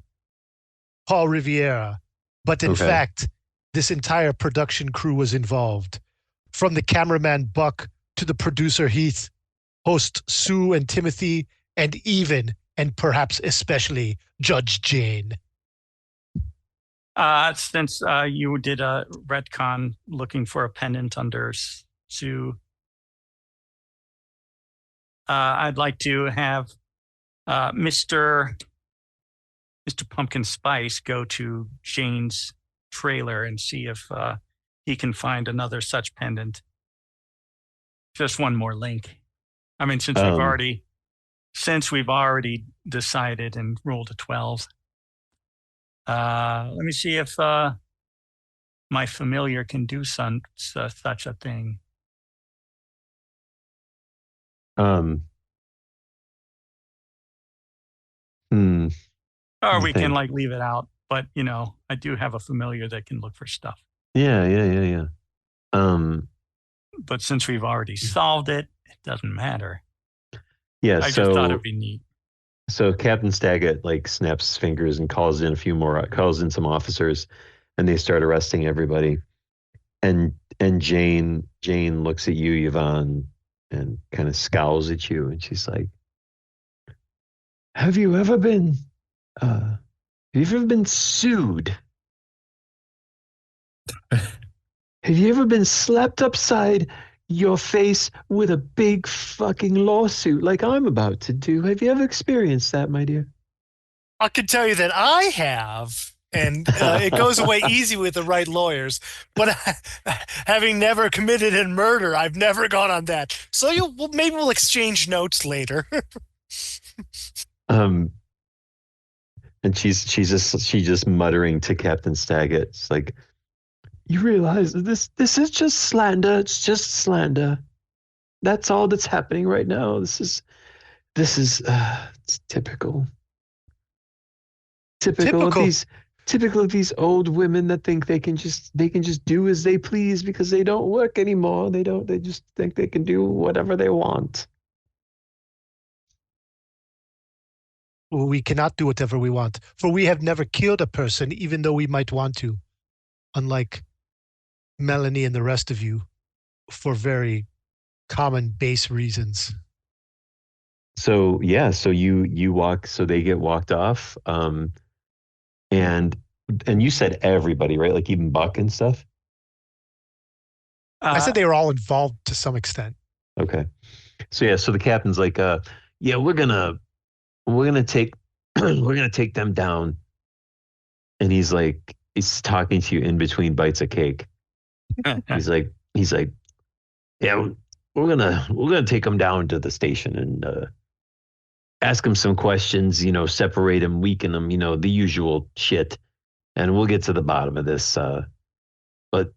Paul Riviera. But in Okay. fact, this entire production crew was involved. From the cameraman Buck to the producer Heath, host Sue and Timothy, and even, and perhaps especially, Judge Jane. Since you did a retcon looking for a pendant under Sue, I'd like to have Mr. Pumpkin Spice go to Jane's trailer and see if he can find another such pendant. Just one more link. I mean, since we've already decided and rolled a 12. Let me see if my familiar can do such a thing. Or we can like leave it out, but I do have a familiar that can look for stuff. Yeah. But since we've already solved it, it doesn't matter. Yeah. I just thought it'd be neat. So Captain Staggett like snaps his fingers and calls in some officers, and they start arresting everybody. And Jane looks at you, Yvonne, and kind of scowls at you, and she's like, Have you ever been sued? Have you ever been slapped upside your face with a big fucking lawsuit like I'm about to do? Have you ever experienced that, my dear? I can tell you that I have, and it goes away easy with the right lawyers. But having never committed a murder, I've never gone on that. So maybe we'll exchange notes later. And she's just muttering to Captain Staggett. It's like, you realize that this is just slander. It's just slander. That's all that's happening right now. This is it's typical. Typical of these old women that think they can just do as they please because they don't work anymore. They just think they can do whatever they want. We cannot do whatever we want, for we have never killed a person, even though we might want to, unlike Melanie and the rest of you, for very common base reasons. So so they get walked off. And you said everybody, right? Like even Buck and stuff? I said they were all involved to some extent. Okay. So the captain's like, yeah, we're gonna take we're gonna take them down. And he's talking to you in between bites of cake. he's like, yeah, we're gonna take them down to the station and ask them some questions, separate them, weaken them, the usual shit. And we'll get to the bottom of this. But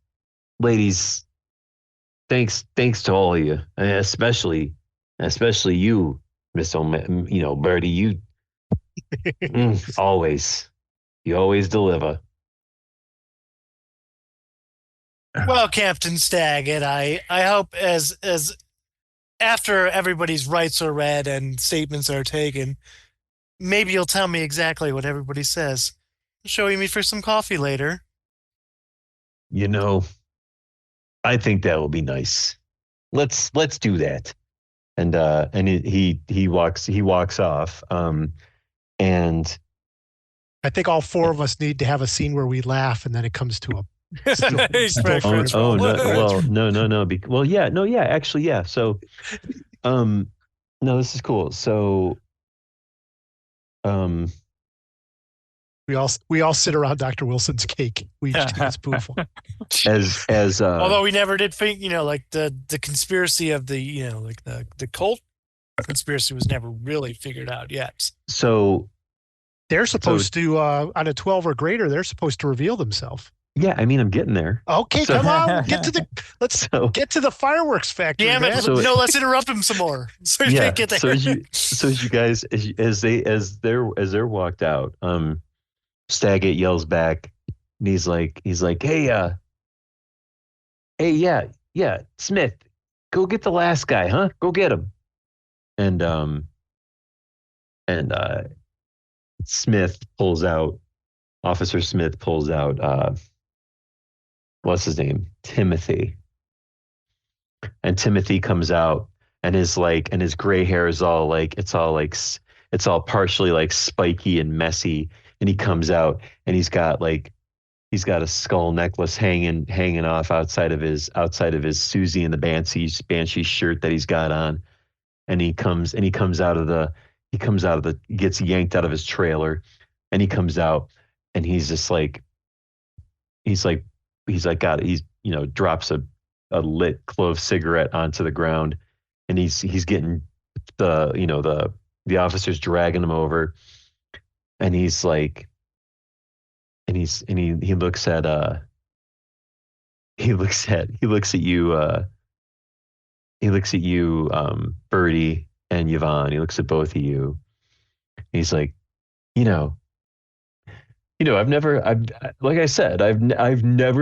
ladies, thanks to all of you, and especially you, Miss Birdie, you you always deliver. Well, Captain Stagg, and I hope as after everybody's rights are read and statements are taken, maybe you'll tell me exactly what everybody says. Show you me for some coffee later. I think that will be nice. Let's do that. And he walks off. And I think all four of us need to have a scene where we laugh, and then it comes to a. No. Actually, yeah. So, no, this is cool. So, we all sit around Dr. Wilson's cake. We each take a spoonful. As although we never did think, like the conspiracy of the, like the cult conspiracy was never really figured out yet. So they're supposed to on a 12 or greater, they're supposed to reveal themselves. Yeah, I mean, I'm getting there. Okay, come on, get to the fireworks factory. Damn it! Man. Let's interrupt him some more. So yeah. Get there. So as you guys, as they're walked out, Staggett yells back, and he's like, hey, yeah, Smith, go get the last guy, huh? Go get him. And Officer Smith pulls out, what's his name? Timothy. And Timothy comes out and his gray hair is all it's all partially spiky and messy. And he comes out and he's got a skull necklace hanging off outside of his Susie and the Banshee shirt that he's got on. And he gets yanked out of his trailer, and he comes out and he's just drops a lit clove cigarette onto the ground, and he's getting the officers dragging him over, and he looks at you, Birdie and Yvonne. He looks at both of you. He's like, I've never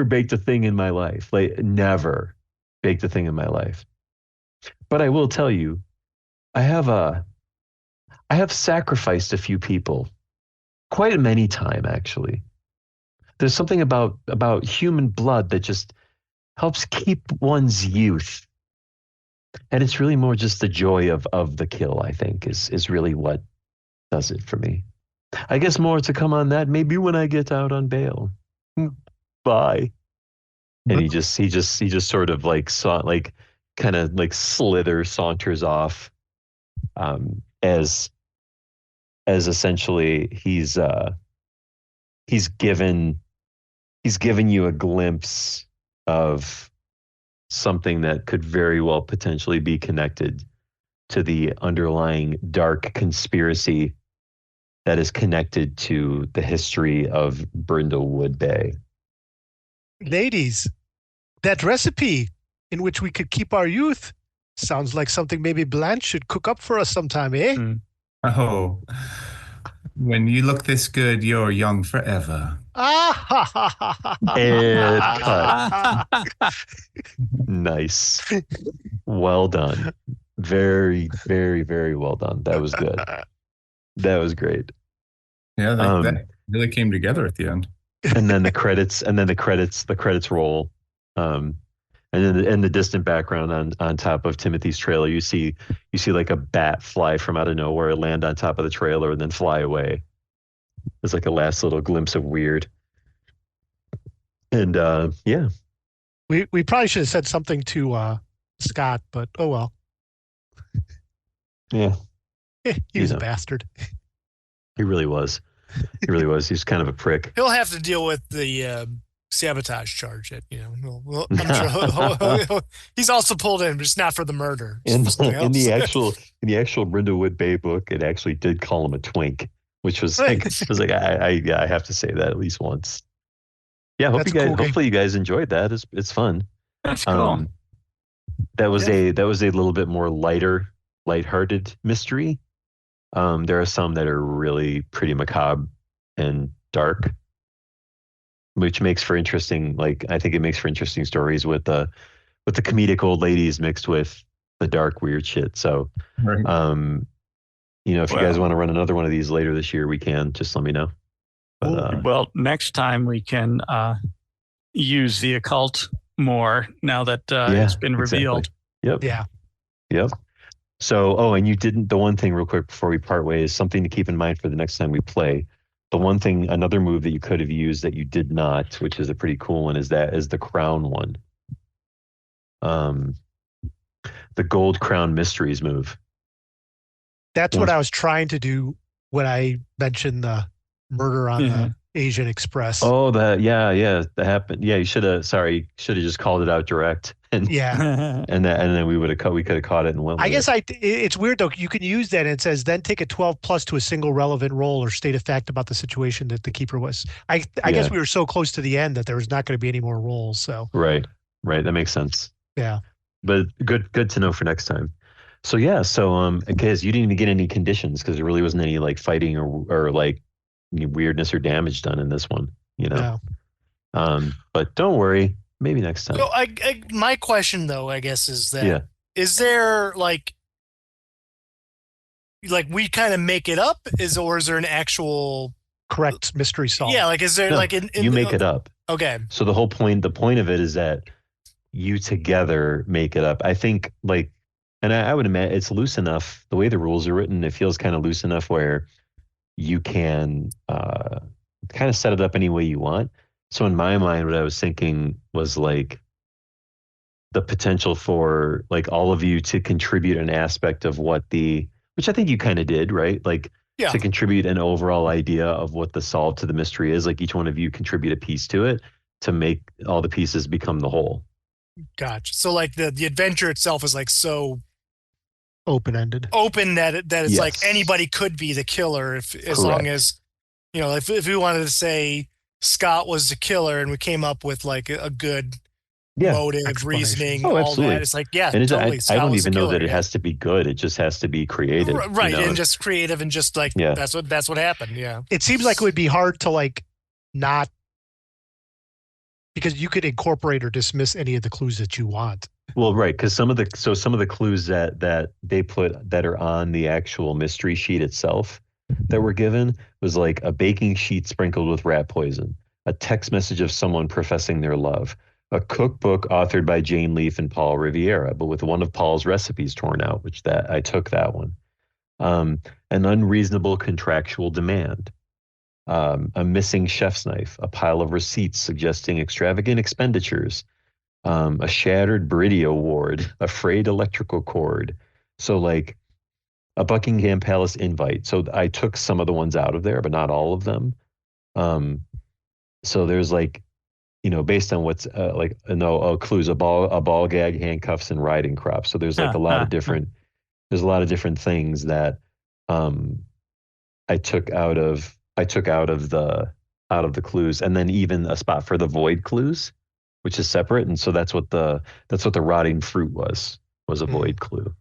baked a thing in my life. Never baked a thing in my life. But I will tell you, I have sacrificed a few people, quite many times actually. There's something about human blood that just helps keep one's youth. And it's really more just the joy of the kill, I think, is really what does it for me. I guess more to come on that maybe when I get out on bail. Bye. And he just sort of saunters off, as essentially he's given you a glimpse of something that could very well potentially be connected to the underlying dark conspiracy that is connected to the history of Brindlewood Bay. Ladies, that recipe in which we could keep our youth sounds like something maybe Blanche should cook up for us sometime, eh? Oh, When you look this good, you're young forever. And cut. Nice. Well done. Very, very, very well done. That was good. That was great. Yeah, that really came together at the end. And then the credits roll. And then in the distant background on top of Timothy's trailer, you see like a bat fly from out of nowhere, land on top of the trailer, and then fly away. It's like a last little glimpse of weird. And yeah. We probably should have said something to Scott, but oh well. Yeah. He was a bastard. He really was. He really was. He's kind of a prick. He'll have to deal with the sabotage charge. I'm sure he's also pulled in, but it's not for the murder. In the actual Brindlewood Bay book, it actually did call him a twink, which was like I have to say that at least once. Yeah, hopefully you guys enjoyed that. It's fun. That's cool. That was a little bit more lighthearted mystery. There are some that are really pretty macabre and dark, which makes for interesting. I think it makes for interesting stories with the comedic old ladies mixed with the dark weird shit. So, right. If you guys want to run another one of these later this year, we can. Just let me know. But, well, next time we can use the occult more now that it's been revealed. Exactly. Yeah. Yep. So, and you didn't. The one thing, real quick, before we part ways, something to keep in mind for the next time we play. The one thing, another move that you could have used that you did not, which is a pretty cool one, is the crown one. The gold crown mysteries move. That's what I was trying to do when I mentioned the murder on the Asian Express. Oh, that happened. Yeah, you should have just called it out direct. And yeah, and then we could have caught it and went. I guess it's weird though. You can use that and it says then take a 12+ to a single relevant roll or state a fact about the situation that the keeper was. I guess we were so close to the end that there was not going to be any more rolls. So right, that makes sense. Yeah, but good to know for next time. So because you didn't even get any conditions because there really wasn't any like fighting or like any weirdness or damage done in this one. No. But don't worry. Maybe next time. So my question though, I guess, is that is there like we kind of make it up, or is there an actual correct mystery solved? Yeah, like is there you make it up? Okay. So the point of it is that you together make it up. I think and I would imagine it's loose enough. The way the rules are written, it feels kind of loose enough where you can kind of set it up any way you want. So in my mind, what I was thinking was like the potential for like all of you to contribute an aspect of which I think you kind of did, right? To contribute an overall idea of what the solve to the mystery is. Like each one of you contribute a piece to it to make all the pieces become the whole. Gotcha. So like the adventure itself is like so open-ended, that it's like anybody could be the killer as long as if we wanted to say Scott was the killer and we came up with like a good motive, reasoning, all that. It's like, and totally. I don't even know that it has to be good. It just has to be creative. Right. And just creative and just like, that's what happened. Yeah. It seems like it would be hard to like not, because you could incorporate or dismiss any of the clues that you want. Well, right. Because some of the clues that they put that are on the actual mystery sheet itself that were given was like a baking sheet sprinkled with rat poison, a text message of someone professing their love, a cookbook authored by Jane Leaf and Paul Riviera, but with one of Paul's recipes torn out, I took that one. An unreasonable contractual demand, a missing chef's knife, a pile of receipts suggesting extravagant expenditures, a shattered Beridio ward, a frayed electrical cord. So like a Buckingham Palace invite. So I took some of the ones out of there, but not all of them. So there's like, based on what's clues, a ball gag, handcuffs, and riding crop. So there's like a lot of different things that I took out of the clues, and then even a spot for the void clues, which is separate. And so that's what the rotting fruit was a void clue,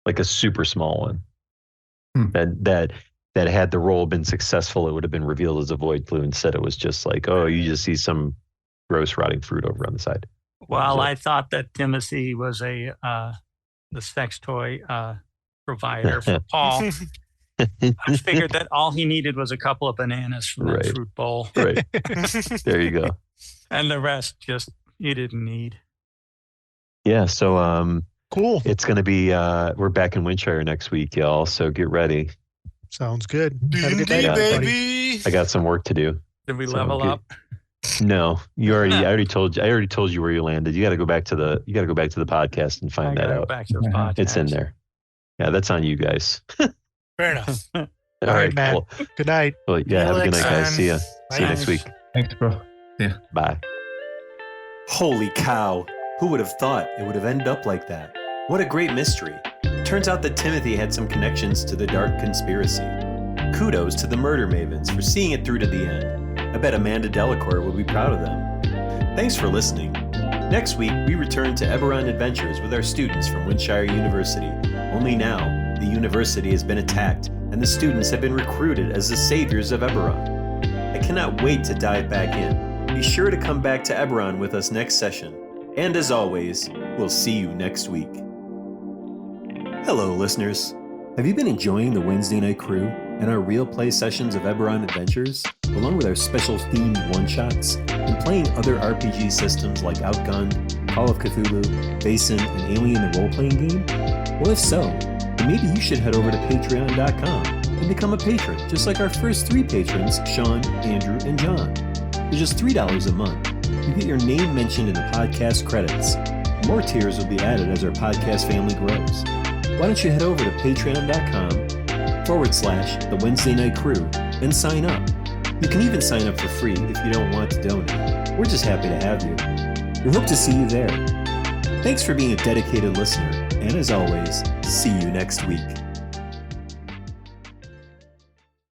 like a super small one. That that had the roll been successful, it would have been revealed as a void clue. Instead, it was just like, oh, you just see some gross rotting fruit over on the side. Well, I thought that Timothy was the sex toy provider for Paul. I figured that all he needed was a couple of bananas from that fruit bowl. Right. There you go. And the rest just you didn't need. Yeah. So Cool. it's going to be we're back in Windshire next week, y'all. So get ready. Sounds good. Have a good D&D, night, everybody. baby. I got some work to do. Did we So level good. up? No, I already told you where you landed. You got to go back to the podcast and find that out. Back to the podcast. It's in there. Yeah, that's on you guys. Fair enough. All right, man. Cool. Good night. Well, yeah, have a good night, guys. Alex, See ya. See you bye. next week. Thanks, bro. Yeah. Bye. Holy cow! Who would have thought it would have ended up like that? What a great mystery. Turns out that Timothy had some connections to the dark conspiracy. Kudos to the murder mavens for seeing it through to the end. I bet Amanda Delacour would be proud of them. Thanks for listening. Next week, we return to Eberron Adventures with our students from Windshire University. Only now, the university has been attacked and the students have been recruited as the saviors of Eberron. I cannot wait to dive back in. Be sure to come back to Eberron with us next session. And as always, we'll see you next week. Hello, listeners. Have you been enjoying the Wednesday Night Crew and our real play sessions of Eberron Adventures, along with our special themed one-shots, and playing other RPG systems like Outgunned, Call of Cthulhu, Basin, and Alien the Role-Playing Game? Well, if so, then maybe you should head over to patreon.com and become a patron, just like our first 3 patrons, Sean, Andrew, and John. For just $3 a month, you get your name mentioned in the podcast credits. More tiers will be added as our podcast family grows. Why don't you head over to patreon.com/The Wednesday Night Crew and sign up. You can even sign up for free if you don't want to donate. We're just happy to have you. We hope to see you there. Thanks for being a dedicated listener, and as always, see you next week.